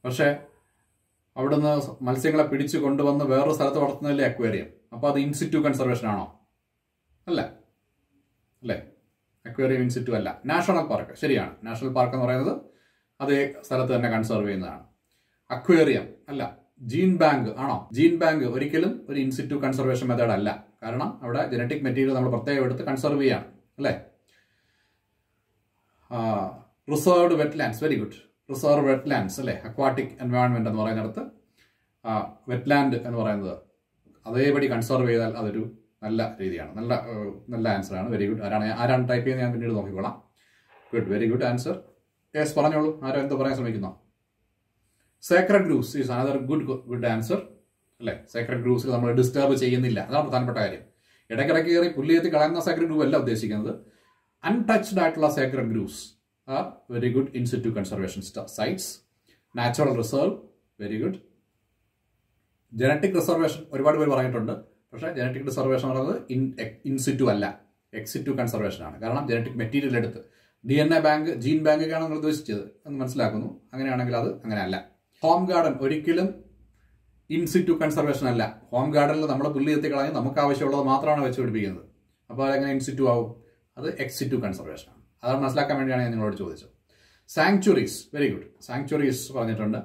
പക്ഷേ അവിടുന്ന് മത്സ്യങ്ങളെ പിടിച്ച് കൊണ്ടുവന്ന് വേറൊരു സ്ഥലത്ത് വളർത്തുന്നതല്ലേ അക്വേറിയം. അപ്പോൾ അത് ഇൻസിറ്റു കൺസർവേഷൻ ആണോ? അല്ലേ, അക്വേറിയം ഇൻസിറ്റു അല്ല. നാഷണൽ പാർക്ക് ശരിയാണ്. നാഷണൽ പാർക്ക് എന്ന് പറയുന്നത് അതേ സ്ഥലത്ത് തന്നെ കൺസർവ് ചെയ്യുന്നതാണ്. അക്വേറിയം അല്ല. ജീൻ ബാങ്ക് ആണോ? ജീൻ ബാങ്ക് ഒരിക്കലും ഒരു ഇൻസിറ്റു കൺസർവേഷൻ മെത്തേഡ് അല്ല. കാരണം അവിടെ ജനറ്റിക് മെറ്റീരിയൽ നമ്മൾ പ്രത്യേകം എടുത്ത് കൺസർവ് ചെയ്യാണ്, അല്ലേ. Reserved wetlands, very good. Reserve wetlands അല്ലേ, അക്വാട്ടിക് എൻവയോൺമെന്റ് എന്ന് പറയുന്നിടത്ത് വെറ്റ്ലാൻഡ് എന്ന് പറയുന്നത് അതേപടി കൺസർവ് ചെയ്താൽ അതൊരു നല്ല രീതിയാണ്. നല്ല ആൻസറാണ്. Very good. ആരാണ് ടൈപ്പ് ചെയ്യുന്നത് ഞാൻ പിന്നീട് നോക്കിക്കോളാം. Good, very good answer. Yes, പറഞ്ഞോളൂ. ആരോ എന്തോ പറയാൻ ശ്രമിക്കുന്നോ? Sacred groves is another good answer, അല്ലേ. സേക്രഡ് ഗ്രൂവ്സിൽ നമ്മൾ ഡിസ്റ്റർബ് ചെയ്യുന്നില്ല, അതാണ് പ്രധാനപ്പെട്ട കാര്യം. ഇടയ്ക്കിടയ്ക്ക് കയറി പുല്ലിയെത്തി കളയുന്ന സേക്രഡ് ഗ്രൂവ് അല്ല ഉദ്ദേശിക്കുന്നത്. അൺടച്ച്ഡ് ആയിട്ടുള്ള Sacred grooves are very good in situ conservation sites. Natural reserve, very good. Genetic reservation ഒരുപാട് പേര് പറഞ്ഞിട്ടുണ്ട്. പക്ഷേ ജനറ്റിക് റിസർവേഷൻ എന്ന് പറയുന്നത് ഇൻസിറ്റു അല്ല, എക്സിറ്റു കൺസർവേഷൻ ആണ്. കാരണം ജനറ്റിക് മെറ്റീരിയൽ എടുത്ത് DNA ബാങ്ക്, ജീൻ ബാങ്ക് ഒക്കെയാണ് നിങ്ങൾ ഉദ്ദേശിച്ചത് എന്ന് മനസ്സിലാക്കുന്നു. അങ്ങനെയാണെങ്കിൽ അത് അങ്ങനെയല്ല. ഹോം ഗാർഡൻ ഒരിക്കലും ഇൻസിറ്റു കൺസർവേഷൻ അല്ല. ഹോം ഗാർഡനിൽ നമ്മൾ പുല്ല് എത്തി കളഞ്ഞ് നമുക്ക് ആവശ്യമുള്ളത് മാത്രമാണ് വെച്ച് പിടിപ്പിക്കുന്നത്. അപ്പോൾ അതെങ്ങനെ ഇൻസിറ്റു ആവും? അത് എക്സിറ്റു കൺസർവേഷൻ ആണ്. അതാണ് മനസ്സിലാക്കാൻ വേണ്ടിയാണ് ഞാൻ നിങ്ങളോട് ചോദിച്ചത്. Sanctuaries, very good. സാങ്ച്വറീസ് പറഞ്ഞിട്ടുണ്ട്,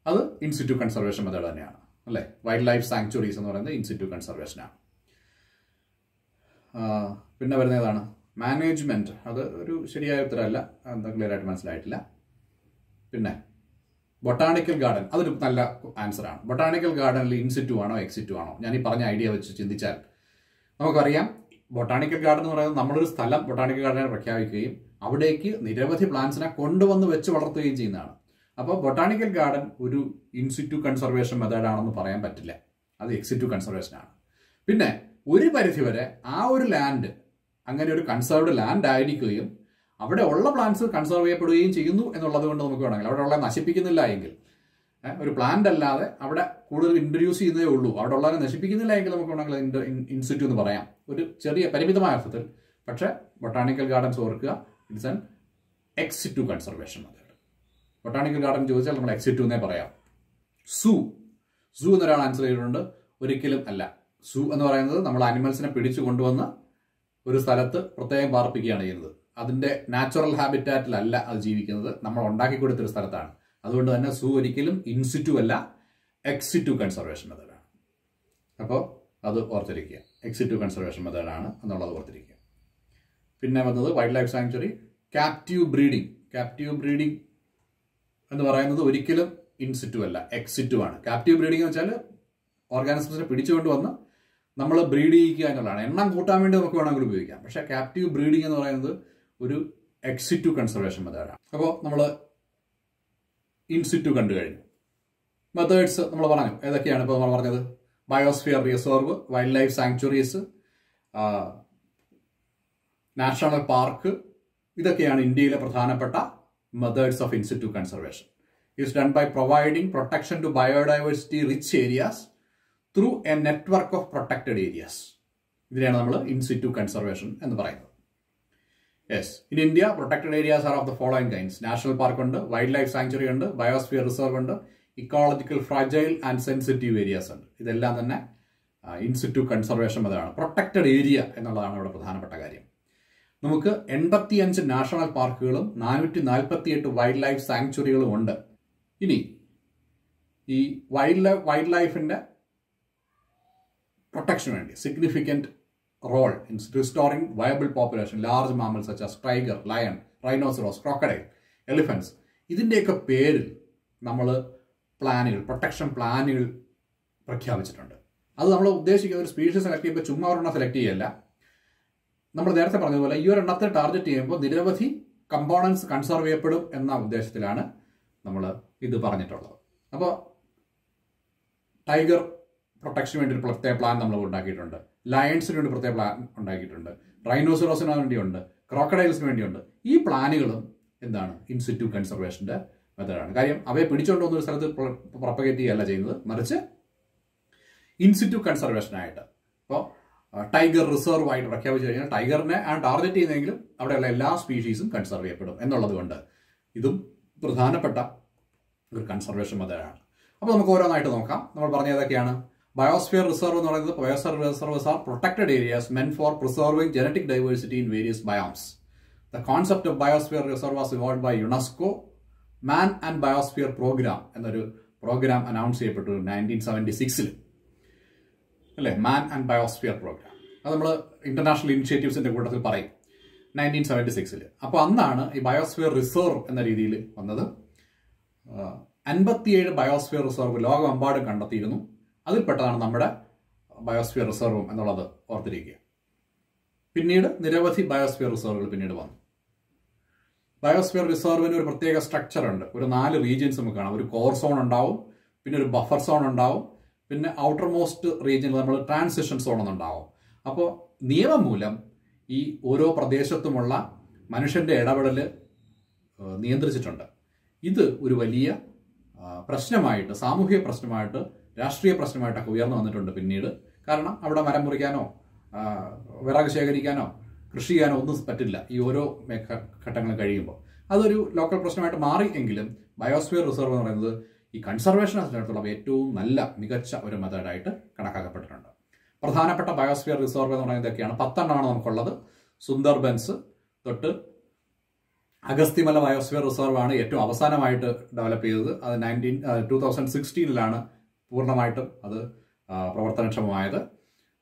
അത് ഇൻസിറ്റു കൺസർവേഷൻ മെത്തേഡ് തന്നെയാണ്, അല്ലേ. വൈൽഡ് ലൈഫ് സാങ്ച്വറീസ് എന്ന് പറയുന്നത് ഇൻസിറ്റു കൺസർവേഷനാണ്. പിന്നെ വരുന്നതാണ് മാനേജ്മെന്റ്. അത് ഒരു ശരിയായ ഉത്തരമല്ല, എന്താ ക്ലിയർ ആയിട്ട് മനസ്സിലായിട്ടില്ല. പിന്നെ ബൊട്ടാണിക്കൽ ഗാർഡൻ, അതൊരു നല്ല ആൻസറാണ്. ബൊട്ടാണിക്കൽ ഗാർഡനിൽ ഇൻസിറ്റു ആണോ എക്സിറ്റു ആണോ? ഞാൻ ഈ പറഞ്ഞ ഐഡിയ വെച്ച് ചിന്തിച്ചാൽ നമുക്കറിയാം, ബൊട്ടാണിക്കൽ ഗാർഡൻ എന്ന് പറയുന്നത് നമ്മളൊരു സ്ഥലം ബൊട്ടാണിക്കൽ ഗാർഡനെ പ്രഖ്യാപിക്കുകയും അവിടേക്ക് നിരവധി പ്ലാന്റ്സിനെ കൊണ്ടുവന്ന് വെച്ച് വളർത്തുകയും ചെയ്യുന്നതാണ്. അപ്പോൾ ബൊട്ടാണിക്കൽ ഗാർഡൻ ഒരു ഇൻസിറ്റു കൺസർവേഷൻ മെത്തേഡ് ആണെന്ന് പറയാൻ പറ്റില്ല, അത് എക്സിറ്റു കൺസർവേഷൻ ആണ്. പിന്നെ ഒരു പരിധിവരെ ആ ഒരു ലാൻഡ് അങ്ങനെ ഒരു കൺസർവ്ഡ് ലാൻഡ് ആയിരിക്കുകയും അവിടെ ഉള്ള പ്ലാന്റ്സ് കൺസർവ് ചെയ്യപ്പെടുകയും ചെയ്യുന്നു എന്നുള്ളത് കൊണ്ട് നമുക്ക് വേണമെങ്കിൽ, അവിടെ ഉള്ള നശിപ്പിക്കുന്നില്ല എങ്കിൽ, ഒരു പ്ലാന്റ് അല്ലാതെ അവിടെ കൂടുതൽ ഇൻട്രൊഡ്യൂസ് ചെയ്യുന്നതേ ഉള്ളൂ, അവിടെ ഉള്ളവരെ നശിപ്പിക്കുന്നില്ല എങ്കിൽ നമുക്ക് വേണമെങ്കിൽ ഇൻസിറ്റു എന്ന് പറയാം, ഒരു ചെറിയ പരിമിതമായ അർത്ഥത്തിൽ. പക്ഷേ ബൊട്ടാണിക്കൽ ഗാർഡൻസ് ഓർക്കുക, it's an ex situ conservation method. Botanical garden ചോദിച്ചാൽ നമ്മൾ എക്സിറ്റു എന്നേ പറയാം. സൂ എന്നൊരാൾ ആൻസർ ചെയ്തിട്ടുണ്ട്, ഒരിക്കലും അല്ല. സൂ എന്ന് പറയുന്നത് നമ്മൾ ആനിമൽസിനെ പിടിച്ചു കൊണ്ടുവന്ന് ഒരു സ്ഥലത്ത് പ്രത്യേകം പാർപ്പിക്കുകയാണ് ചെയ്യുന്നത്. അതിന്റെ നാച്ചുറൽ ഹാബിറ്റാറ്റിലല്ല അത് ജീവിക്കുന്നത്, നമ്മൾ ഉണ്ടാക്കി കൊടുത്തൊരു സ്ഥലത്താണ്. അതുകൊണ്ട് തന്നെ സൂ ഒരിക്കലും ഇൻസിറ്റു അല്ല, എക്സിറ്റു കൺസർവേഷൻ മെത്തേഡാണ്. അപ്പോൾ അത് ഓർത്തിരിക്കുക, എക്സിറ്റു കൺസർവേഷൻ മെത്തേഡാണ് എന്നുള്ളത് ഓർത്തിരിക്കുക. പിന്നെ വന്നത് wild life sanctuary. Captive breeding എന്ന് പറയുന്നത് ഒരിക്കലും ഇൻസിറ്റു അല്ല, എക്സിറ്റു ആണ്. ക്യാപ്റ്റീവ് ബ്രീഡിംഗ് എന്ന് വെച്ചാൽ ഓർഗാനിസംസിനെ പിടിച്ചുകൊണ്ട് വന്ന് നമ്മൾ ബ്രീഡ് ചെയ്യിക്കുക എന്നുള്ളതാണ്. എണ്ണം കൂട്ടാൻ വേണ്ടി നമുക്ക് വേണമെങ്കിൽ ഉപയോഗിക്കാം. പക്ഷേ ക്യാപ്റ്റീവ് ബ്രീഡിംഗ് എന്ന് പറയുന്നത് ഒരു എക്സിറ്റു കൺസർവേഷൻ മെത്തേഡാണ്. അപ്പോൾ നമ്മൾ ഇൻസിറ്റു കണ്ടു കഴിഞ്ഞു. മെത്തേഡ്സ് നമ്മൾ പറഞ്ഞു, ഏതൊക്കെയാണ് ഇപ്പോൾ നമ്മൾ പറഞ്ഞത്? Biosphere reserve, wild life sanctuaries, national park, ഇതൊക്കെയാണ് ഇന്ത്യയിലെ പ്രധാനപ്പെട്ട methods of in situ conservation. It's done by providing protection to biodiversity rich areas through a network of protected areas. ഇതിനെയാണ് നമ്മൾ ഇൻസിറ്റു കൺസർവേഷൻ എന്ന് പറയുന്നത്. Yes, in India protected areas are of the following kinds. National park ഉണ്ട്, wild life sanctuary ഉണ്ട്, biosphere reserve ഉണ്ട്, ecological fragile and sensitive areas ഉണ്ട്. ഇതെല്ലാം തന്നെ ഇൻസിറ്റു കൺസർവേഷൻ മെത്തേഡാണ്. പ്രൊട്ടക്റ്റഡ് ഏരിയ എന്നുള്ളതാണ് ഇവിടെ പ്രധാനപ്പെട്ട കാര്യം. നമുക്ക് 85 നാഷണൽ പാർക്കുകളും 448 വൈൽഡ് ലൈഫ് സാങ്ച്വറികളും ഉണ്ട്. ഇനി ഈ വൈൽഡ് ലൈഫിന്റെ പ്രൊട്ടക്ഷന് വേണ്ടി significant role in restoring viable population large mammals such as tiger, lion, rhinoceros, crocodile, elephants. ഇതിൻ്റെയൊക്കെ പേരിൽ നമ്മൾ പ്ലാനുകൾ, പ്രൊട്ടക്ഷൻ പ്ലാനുകൾ പ്രഖ്യാപിച്ചിട്ടുണ്ട്. അത് നമ്മൾ ഉദ്ദേശിക്കുന്ന ഒരു സ്പീഷീസ് സെലക്ട് ചെയ്യുമ്പോൾ ചുമ്മാ ഒരെണ്ണം സെലക്ട് ചെയ്യല്ല. നമ്മൾ നേരത്തെ പറഞ്ഞതുപോലെ ഈ ഒരെണ്ണത്തെ ടാർഗറ്റ് ചെയ്യുമ്പോൾ നിരവധി കമ്പോണൻസ് കൺസർവ് ചെയ്യപ്പെടും എന്ന ഉദ്ദേശത്തിലാണ് നമ്മൾ ഇത് പറഞ്ഞിട്ടുള്ളത്. അപ്പോൾ ടൈഗർ പ്രൊട്ടക്ഷന് വേണ്ടി ഒരു പ്രത്യേക പ്ലാൻ നമ്മൾ ഉണ്ടാക്കിയിട്ടുണ്ട്, ലയൺസിന് വേണ്ടി പ്രത്യേക പ്ലാൻ ഉണ്ടാക്കിയിട്ടുണ്ട്, റൈനോസറോസിന് വേണ്ടിയുണ്ട്, ക്രോക്കഡൈൽസിന് വേണ്ടിയുണ്ട്. ഈ പ്ലാനുകളും എന്താണ് ഇൻസിറ്റു കൺസർവേഷൻ്റെ മെത്തേഡാണ്. കാര്യം അവയെ പിടിച്ചുകൊണ്ട് വന്നൊരു സ്ഥലത്ത് പ്രൊപ്പഗേറ്റ് ചെയ്യുകയല്ല ചെയ്യുന്നത്, മറിച്ച് ഇൻസിറ്റു കൺസർവേഷനായിട്ട്. ഇപ്പോൾ ടൈഗർ റിസർവ് ആയിട്ട് പ്രഖ്യാപിച്ചു കഴിഞ്ഞാൽ ടൈഗറിനെ ആണ് ടാർഗറ്റ് ചെയ്യുന്നതെങ്കിലും അവിടെയുള്ള എല്ലാ സ്പീഷീസും കൺസർവ് ചെയ്യപ്പെടും എന്നുള്ളത് കൊണ്ട് ഇതും പ്രധാനപ്പെട്ട ഒരു കൺസർവേഷൻ മെത്തേഡാണ്. അപ്പോൾ നമുക്ക് ഓരോന്നായിട്ട് നോക്കാം. നമ്മൾ പറഞ്ഞ ഏതൊക്കെയാണ്? ബയോസ്ഫിയർ റിസർവ് എന്ന് പറയുന്നത് biosphere reserves are protected areas meant for preserving genetic diversity in various biomes. The concept of biosphere reserve was evolved by UNESCO. Man and biosphere programme എന്നൊരു പ്രോഗ്രാം അനൗൺസ് ചെയ്യപ്പെട്ടു 1976 അല്ലേ? Man and biosphere programme. അത് നമ്മൾ international ഇനിഷ്യേറ്റീവ്സിന്റെ കൂട്ടത്തിൽ പറയും 1976. അപ്പോൾ അന്നാണ് ഈ ബയോസ്ഫിയർ റിസർവ് എന്ന രീതിയിൽ വന്നത്. 57 ബയോസ്ഫിയർ റിസർവ് ലോകമെമ്പാടും കണ്ടെത്തിയിരുന്നു. അതിൽപ്പെട്ടതാണ് നമ്മുടെ ബയോസ്ഫിയർ റിസർവും എന്നുള്ളത് ഓർത്തിരിക്കുക. പിന്നീട് നിരവധി ബയോസ്ഫിയർ റിസർവുകൾ പിന്നീട് വന്നു. ബയോസ്ഫിയർ റിസർവിന് ഒരു പ്രത്യേക സ്ട്രക്ചർ ഉണ്ട്. ഒരു 4 റീജിയൻസ് നമുക്ക് കാണാം. ഒരു കോർ സോൺ ഉണ്ടാവും, പിന്നെ ഒരു ബഫർ സോൺ ഉണ്ടാവും, പിന്നെ ഔട്ടർ മോസ്റ്റ് റീജിയനിൽ നമ്മൾ ട്രാൻസിഷൻ സോൺ എന്നുണ്ടാവും. അപ്പോൾ നിയമം മൂലം ഈ ഓരോ പ്രദേശത്തുമുള്ള മനുഷ്യന്റെ ഇടപെടൽ നിയന്ത്രിച്ചിട്ടുണ്ട്. ഇത് ഒരു വലിയ പ്രശ്നമായിട്ട്, സാമൂഹിക പ്രശ്നമായിട്ട്, രാഷ്ട്രീയ പ്രശ്നമായിട്ടൊക്കെ ഉയർന്നു വന്നിട്ടുണ്ട് പിന്നീട്. കാരണം അവിടെ മരം മുറിക്കാനോ വിറക് ശേഖരിക്കാനോ കൃഷി ചെയ്യാനോ ഒന്നും പറ്റില്ല ഈ ഓരോ ഘട്ടങ്ങളും കഴിയുമ്പോൾ. അതൊരു ലോക്കൽ പ്രശ്നമായിട്ട് മാറി. എങ്കിലും ബയോസ്ഫിയർ റിസർവ് എന്ന് പറയുന്നത് ഈ കൺസർവേഷൻ അതിനടുത്തുള്ള ഏറ്റവും നല്ല മികച്ച ഒരു മെത്തേഡായിട്ട് കണക്കാക്കപ്പെട്ടിട്ടുണ്ട്. പ്രധാനപ്പെട്ട ബയോസ്ഫിയർ റിസർവ് എന്ന് പറയുന്നത് ഇതൊക്കെയാണ്. 10 എണ്ണമാണ് നമുക്കുള്ളത്. സുന്ദർബൻസ് തൊട്ട് അഗസ്തിമല ബയോസ്ഫിയർ റിസർവ് ആണ് ഏറ്റവും അവസാനമായിട്ട് ഡെവലപ്പ് ചെയ്തത്. അത് 2016 പൂർണ്ണമായിട്ടും അത് പ്രവർത്തനക്ഷമമായത്.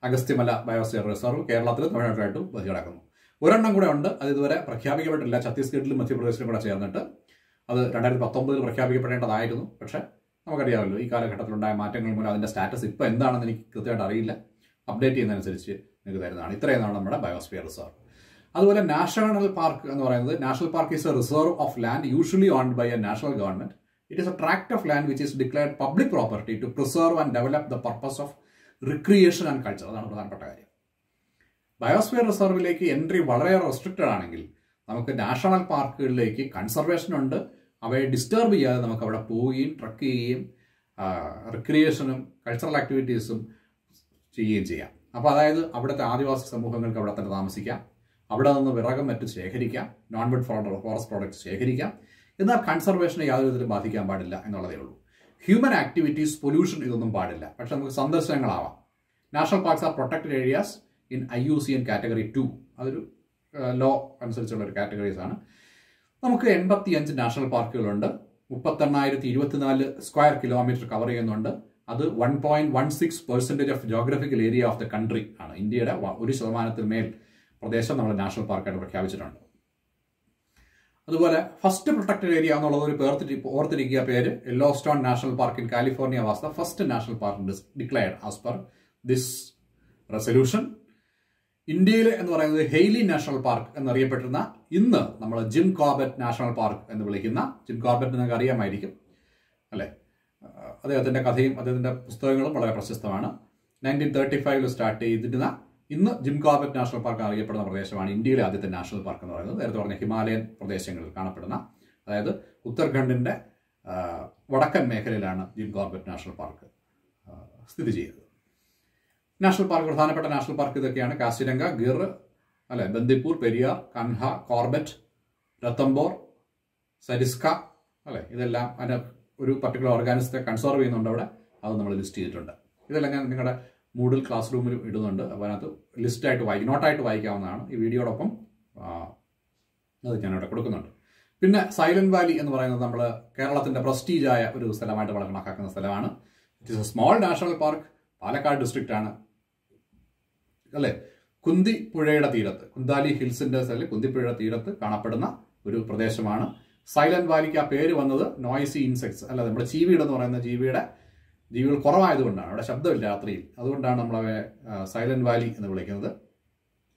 അഗസ്തിമല ബയോസ്ഫിയർ റിസർവ് കേരളത്തിലും തമിഴ്നാട്ടിലായിട്ടും കിടക്കുന്നു. ഒരെണ്ണം കൂടെ ഉണ്ട്, അത് ഇതുവരെ പ്രഖ്യാപിക്കപ്പെട്ടില്ല. ഛത്തീസ്ഗഡിലും മധ്യപ്രദേശിലും കൂടെ ചേർന്നിട്ട് അത് 2019 പ്രഖ്യാപിക്കപ്പെടേണ്ടതായിരുന്നു. പക്ഷേ നമുക്കറിയാമല്ലോ ഈ കാലഘട്ടത്തിലുണ്ടായ മാറ്റങ്ങൾ മൂലം അതിൻ്റെ സ്റ്റാറ്റസ് ഇപ്പോൾ എന്താണെന്ന് എനിക്ക് കൃത്യമായിട്ട് അറിയില്ല. അപ്ഡേറ്റ് ചെയ്യുന്നതനുസരിച്ച് നിങ്ങൾക്ക് തരുന്നതാണ്. ഇത്രയാണ് നമ്മുടെ ബയോസ്ഫിയർ റിസർവ്. അതുപോലെ നാഷണൽ പാർക്ക് എന്ന് പറയുന്നത്, national park is a reserve of land usually owned by a national government. It is a tract of land which is declared public property to preserve and develop the purpose of recreation and culture. അതാണ് പ്രധാനപ്പെട്ട കാര്യം. Biosphere റിസർവിലേക്ക് entry വളരെ restricted ആണെങ്കിൽ നമുക്ക് national പാർക്കുകളിലേക്ക് conservation ഉണ്ട്. അവയെ disturb ചെയ്യാതെ നമുക്ക് അവിടെ പോവുകയും ട്രക്ക് ചെയ്യുകയും റിക്രിയേഷനും കൾച്ചറൽ ആക്ടിവിറ്റീസും ചെയ്യുകയും ചെയ്യാം. അപ്പോൾ അതായത് അവിടുത്തെ ആദിവാസി സമൂഹങ്ങൾക്ക് അവിടെ തന്നെ താമസിക്കാം, അവിടെ നിന്ന് വിറകും മറ്റും ശേഖരിക്കാം, നോൺ വുഡ് ഫോറസ്റ്റ് പ്രോഡക്ട്സ് ശേഖരിക്കാം. എന്നാൽ കൺസർവേഷനെ യാതൊരു വിധത്തിലും ബാധിക്കാൻ പാടില്ല എന്നുള്ളതേ ഉള്ളൂ. ഹ്യൂമൻ ആക്ടിവിറ്റീസ്, പൊല്യൂഷൻ ഇതൊന്നും പാടില്ല. പക്ഷെ നമുക്ക് സന്ദർശനങ്ങളാവാം. National parks are protected areas in IUCN category 2. അതൊരു ലോ അനുസരിച്ചുള്ള ഒരു കാറ്റഗറീസ് ആണ്. നമുക്ക് 85 നാഷണൽ പാർക്കുകളുണ്ട്. 38,024 സ്ക്വയർ കിലോമീറ്റർ കവർ ചെയ്യുന്നുണ്ട്. അത് 1.16% of geographical area of the country ആണ്. ഇന്ത്യയുടെ 1% മേൽ പ്രദേശം നമ്മൾ നാഷണൽ പാർക്കായിട്ട് പ്രഖ്യാപിച്ചിട്ടുണ്ട്. അതുപോലെ ഫസ്റ്റ് പ്രൊട്ടക്റ്റഡ് ഏരിയ എന്നുള്ളത് ഒരു ഓർത്തിരിക്കുക പേര്. Yellowstone national park in California was the first national park declared as per this resolution. ഇന്ത്യയിൽ എന്ന് പറയുന്നത് ഹെയ്ലി നാഷണൽ പാർക്ക് എന്നറിയപ്പെട്ടിരുന്ന, ഇന്ന് നമ്മൾ ജിം കോർബറ്റ് നാഷണൽ പാർക്ക് എന്ന് വിളിക്കുന്ന, ജിം കോർബറ്റ് നിങ്ങൾക്ക് അറിയാമായിരിക്കും അല്ലേ? അദ്ദേഹത്തിന്റെ കഥയും അദ്ദേഹത്തിന്റെ പുസ്തകങ്ങളും വളരെ പ്രശസ്തമാണ്. 1935 സ്റ്റാർട്ട് ചെയ്തിരുന്ന, ഇന്ന് ജിം കോർബറ്റ് നാഷണൽ പാർക്ക് അറിയപ്പെടുന്ന പ്രദേശമാണ് ഇന്ത്യയിലെ ആദ്യത്തെ നാഷണൽ പാർക്ക് എന്ന് പറയുന്നത്. നേരത്തെ പറഞ്ഞ ഹിമാലയൻ പ്രദേശങ്ങളിൽ കാണപ്പെടുന്ന, അതായത് ഉത്തരാഖണ്ഡിന്റെ വടക്കൻ മേഖലയിലാണ് ജിം കോർബറ്റ് നാഷണൽ പാർക്ക് സ്ഥിതി ചെയ്യുന്നത്. നാഷണൽ പാർക്ക്, പ്രധാനപ്പെട്ട നാഷണൽ പാർക്ക് ഇതൊക്കെയാണ്: കാസിരംഗ, ഗിർ അല്ലെ, ബന്ദിപ്പൂർ, പെരിയാർ, കൻഹ, കോർബറ്റ്, രത്തംബോർ, സരിസ്ക അല്ലെ. ഇതെല്ലാം അതിന്റെ ഒരു പർട്ടിക്കുലർ ഓർഗാനിസത്തെ കൺസർവ് ചെയ്യുന്നുണ്ട് അവിടെ. അത് നമ്മൾ ലിസ്റ്റ് ചെയ്തിട്ടുണ്ട്. ഇതെല്ലാം ഞാൻ നിങ്ങളുടെ മൂഡിൽ ക്ലാസ് റൂമിൽ ഇടുന്നുണ്ട്. അപ്പോൾ അതിനകത്ത് ലിസ്റ്റായിട്ട് നോട്ടായിട്ട് വായിക്കാവുന്നതാണ്. ഈ വീഡിയോടൊപ്പം അത് ഞാനിവിടെ കൊടുക്കുന്നുണ്ട്. പിന്നെ സൈലന്റ് വാലി എന്ന് പറയുന്നത് നമ്മൾ കേരളത്തിന്റെ പ്രസ്റ്റീജായ ഒരു സ്ഥലമായിട്ട് വളരെ കണക്കാക്കുന്ന സ്ഥലമാണ്. It is A small national park. Palakkad district ആണ് അല്ലേ, കുന്തിപ്പുഴയുടെ തീരത്ത്, കുന്താലി ഹിൽസിന്റെ സ്ഥലത്ത് കുന്തിപ്പുഴയുടെ തീരത്ത് കാണപ്പെടുന്ന ഒരു പ്രദേശമാണ്. സൈലന്റ് വാലിക്ക് ആ പേര് വന്നത് നോയ്സി ഇൻസെക്ട്സ് അല്ല, നമ്മുടെ ചീവീട് എന്ന് പറയുന്ന ജീവികൾ കുറവായതുകൊണ്ടാണ്, അവിടെ ശബ്ദമില്ല രാത്രിയിൽ, അതുകൊണ്ടാണ് നമ്മളവയെ സൈലന്റ് വാലി എന്ന് വിളിക്കുന്നത്.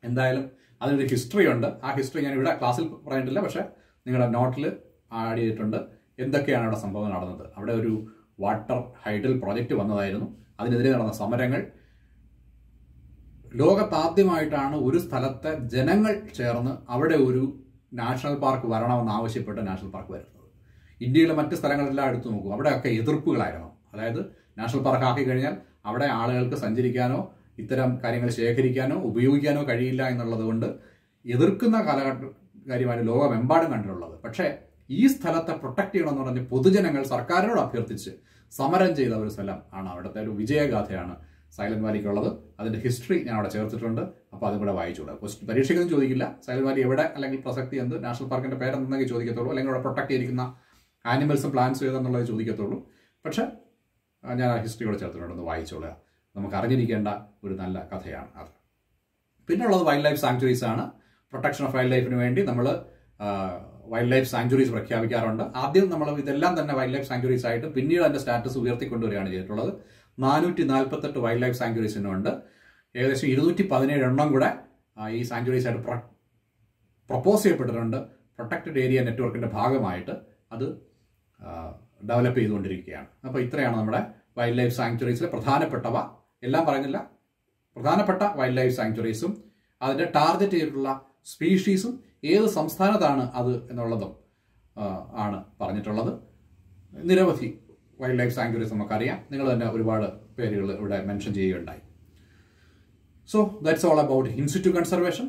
എന്തായാലും അതിനൊരു ഹിസ്റ്ററി ഉണ്ട്. ആ ഹിസ്റ്ററി ഞാൻ ഇവിടെ ക്ലാസ്സിൽ പറഞ്ഞിട്ടില്ല, പക്ഷെ നിങ്ങളുടെ നോട്ടിൽ ആഡ് ചെയ്തിട്ടുണ്ട്. എന്തൊക്കെയാണ് അവിടെ സംഭവം നടന്നത്. അവിടെ ഒരു വാട്ടർ ഹൈഡൽ പ്രോജക്റ്റ് വന്നതായിരുന്നു, അതിനെതിരെ നടന്ന സമരങ്ങൾ. ലോകത്താദ്യമായിട്ടാണ് ഒരു സ്ഥലത്തെ ജനങ്ങൾ ചേർന്ന് അവിടെ ഒരു നാഷണൽ പാർക്ക് വരണമെന്ന് ആവശ്യപ്പെട്ട് നാഷണൽ പാർക്ക് വരുന്നത്. ഇന്ത്യയിലെ മറ്റ് സ്ഥലങ്ങളെല്ലാം എടുത്തു നോക്കും, അവിടെയൊക്കെ എതിർപ്പുകളായിരുന്നു. അതായത് നാഷണൽ പാർക്ക് ആക്കി കഴിഞ്ഞാൽ അവിടെ ആളുകൾക്ക് സഞ്ചരിക്കാനോ ഇത്തരം കാര്യങ്ങൾ ശേഖരിക്കാനോ ഉപയോഗിക്കാനോ കഴിയില്ല എന്നുള്ളത് കൊണ്ട് എതിർക്കുന്ന കാര്യമാണ് ലോകമെമ്പാടും കണ്ടിട്ടുള്ളത്. പക്ഷേ ഈ സ്ഥലത്തെ പ്രൊട്ടക്ട് ചെയ്യണമെന്ന് പറഞ്ഞ് പൊതുജനങ്ങൾ സർക്കാരിനോട് അഭ്യർത്ഥിച്ച് സമരം ചെയ്ത ഒരു സ്ഥലം ആണ്, അവിടുത്തെ ഒരു വിജയഗാഥയാണ് സൈലന്റ് വാലിക്കുള്ളത്. അതിന്റെ ഹിസ്റ്ററി ഞാൻ അവിടെ ചേർത്തിട്ടുണ്ട്, അപ്പോൾ അതും കൂടെ വായിച്ചോളൂ. പരീക്ഷയ്ക്കൊന്നും ചോദിക്കില്ല സൈലന്റ് വാലി എവിടെ അല്ലെങ്കിൽ പ്രസക്തി എന്ത്, നാഷണൽ പാർക്കിന്റെ പേരെന്തെങ്കിൽ ചോദിക്കത്തുള്ളൂ, അല്ലെങ്കിൽ അവിടെ പ്രൊട്ടക്ട് ചെയ്തിരിക്കുന്ന ആനിമൽസും പ്ലാന്റ്സും ഏതെന്നുള്ളത് ചോദിക്കത്തുള്ളൂ. പക്ഷെ ഞാൻ ആ ഹിസ്റ്ററി കൂടെ ചേർത്തിട്ടുണ്ടെന്ന് വായിച്ചോളുക. നമുക്ക് അറിഞ്ഞിരിക്കേണ്ട ഒരു നല്ല കഥയാണ് അത്. പിന്നുള്ളത് വൈൽഡ് ലൈഫ് സാങ്ച്വറീസ് ആണ്. പ്രൊട്ടക്ഷൻ ഓഫ് വൈൽഡ് ലൈഫിന് വേണ്ടി നമ്മൾ വൈൽഡ് ലൈഫ് സാങ്ച്വറീസ് പ്രഖ്യാപിക്കാറുണ്ട്. ആദ്യം നമ്മൾ ഇതെല്ലാം തന്നെ വൈൽഡ് ലൈഫ് സാങ്ച്വറീസ് ആയിട്ട് പിന്നീട് അതിന്റെ സ്റ്റാറ്റസ് ഉയർത്തിക്കൊണ്ടുവരികയാണ് ചെയ്തിട്ടുള്ളത്. 448 വൈൽഡ് ലൈഫ് സാങ്ച്വറീസിനുണ്ട്. ഏകദേശം 217 എണ്ണം കൂടെ ഈ സാങ്ച്വറീസ് ആയിട്ട് പ്രപ്പോസ് ചെയ്യപ്പെട്ടിട്ടുണ്ട്. പ്രൊട്ടക്റ്റഡ് ഏരിയ നെറ്റ്വർക്കിന്റെ ഭാഗമായിട്ട് അത് ഡെവലപ്പ് ചെയ്തുകൊണ്ടിരിക്കുകയാണ്. അപ്പോൾ ഇത്രയാണ് നമ്മുടെ വൈൽഡ് ലൈഫ് സാങ്ച്വറീസിലെ പ്രധാനപ്പെട്ടവ. എല്ലാം പറയുന്നില്ല, പ്രധാനപ്പെട്ട വൈൽഡ് ലൈഫ് സാങ്ച്വറീസും അതിന്റെ ടാർഗറ്റ് ചെയ്തിട്ടുള്ള സ്പീഷീസും ഏത് സംസ്ഥാനത്താണ് അത് എന്നുള്ളതും ആണ് പറഞ്ഞിട്ടുള്ളത്. നിരവധി വൈൽഡ് ലൈഫ് സാങ്ച്വറീസ് നമുക്കറിയാം, നിങ്ങൾ തന്നെ ഒരുപാട് പേരുകൾ ഇവിടെ മെൻഷൻ ചെയ്യുകയുണ്ടായി. So that's all about in situ conservation.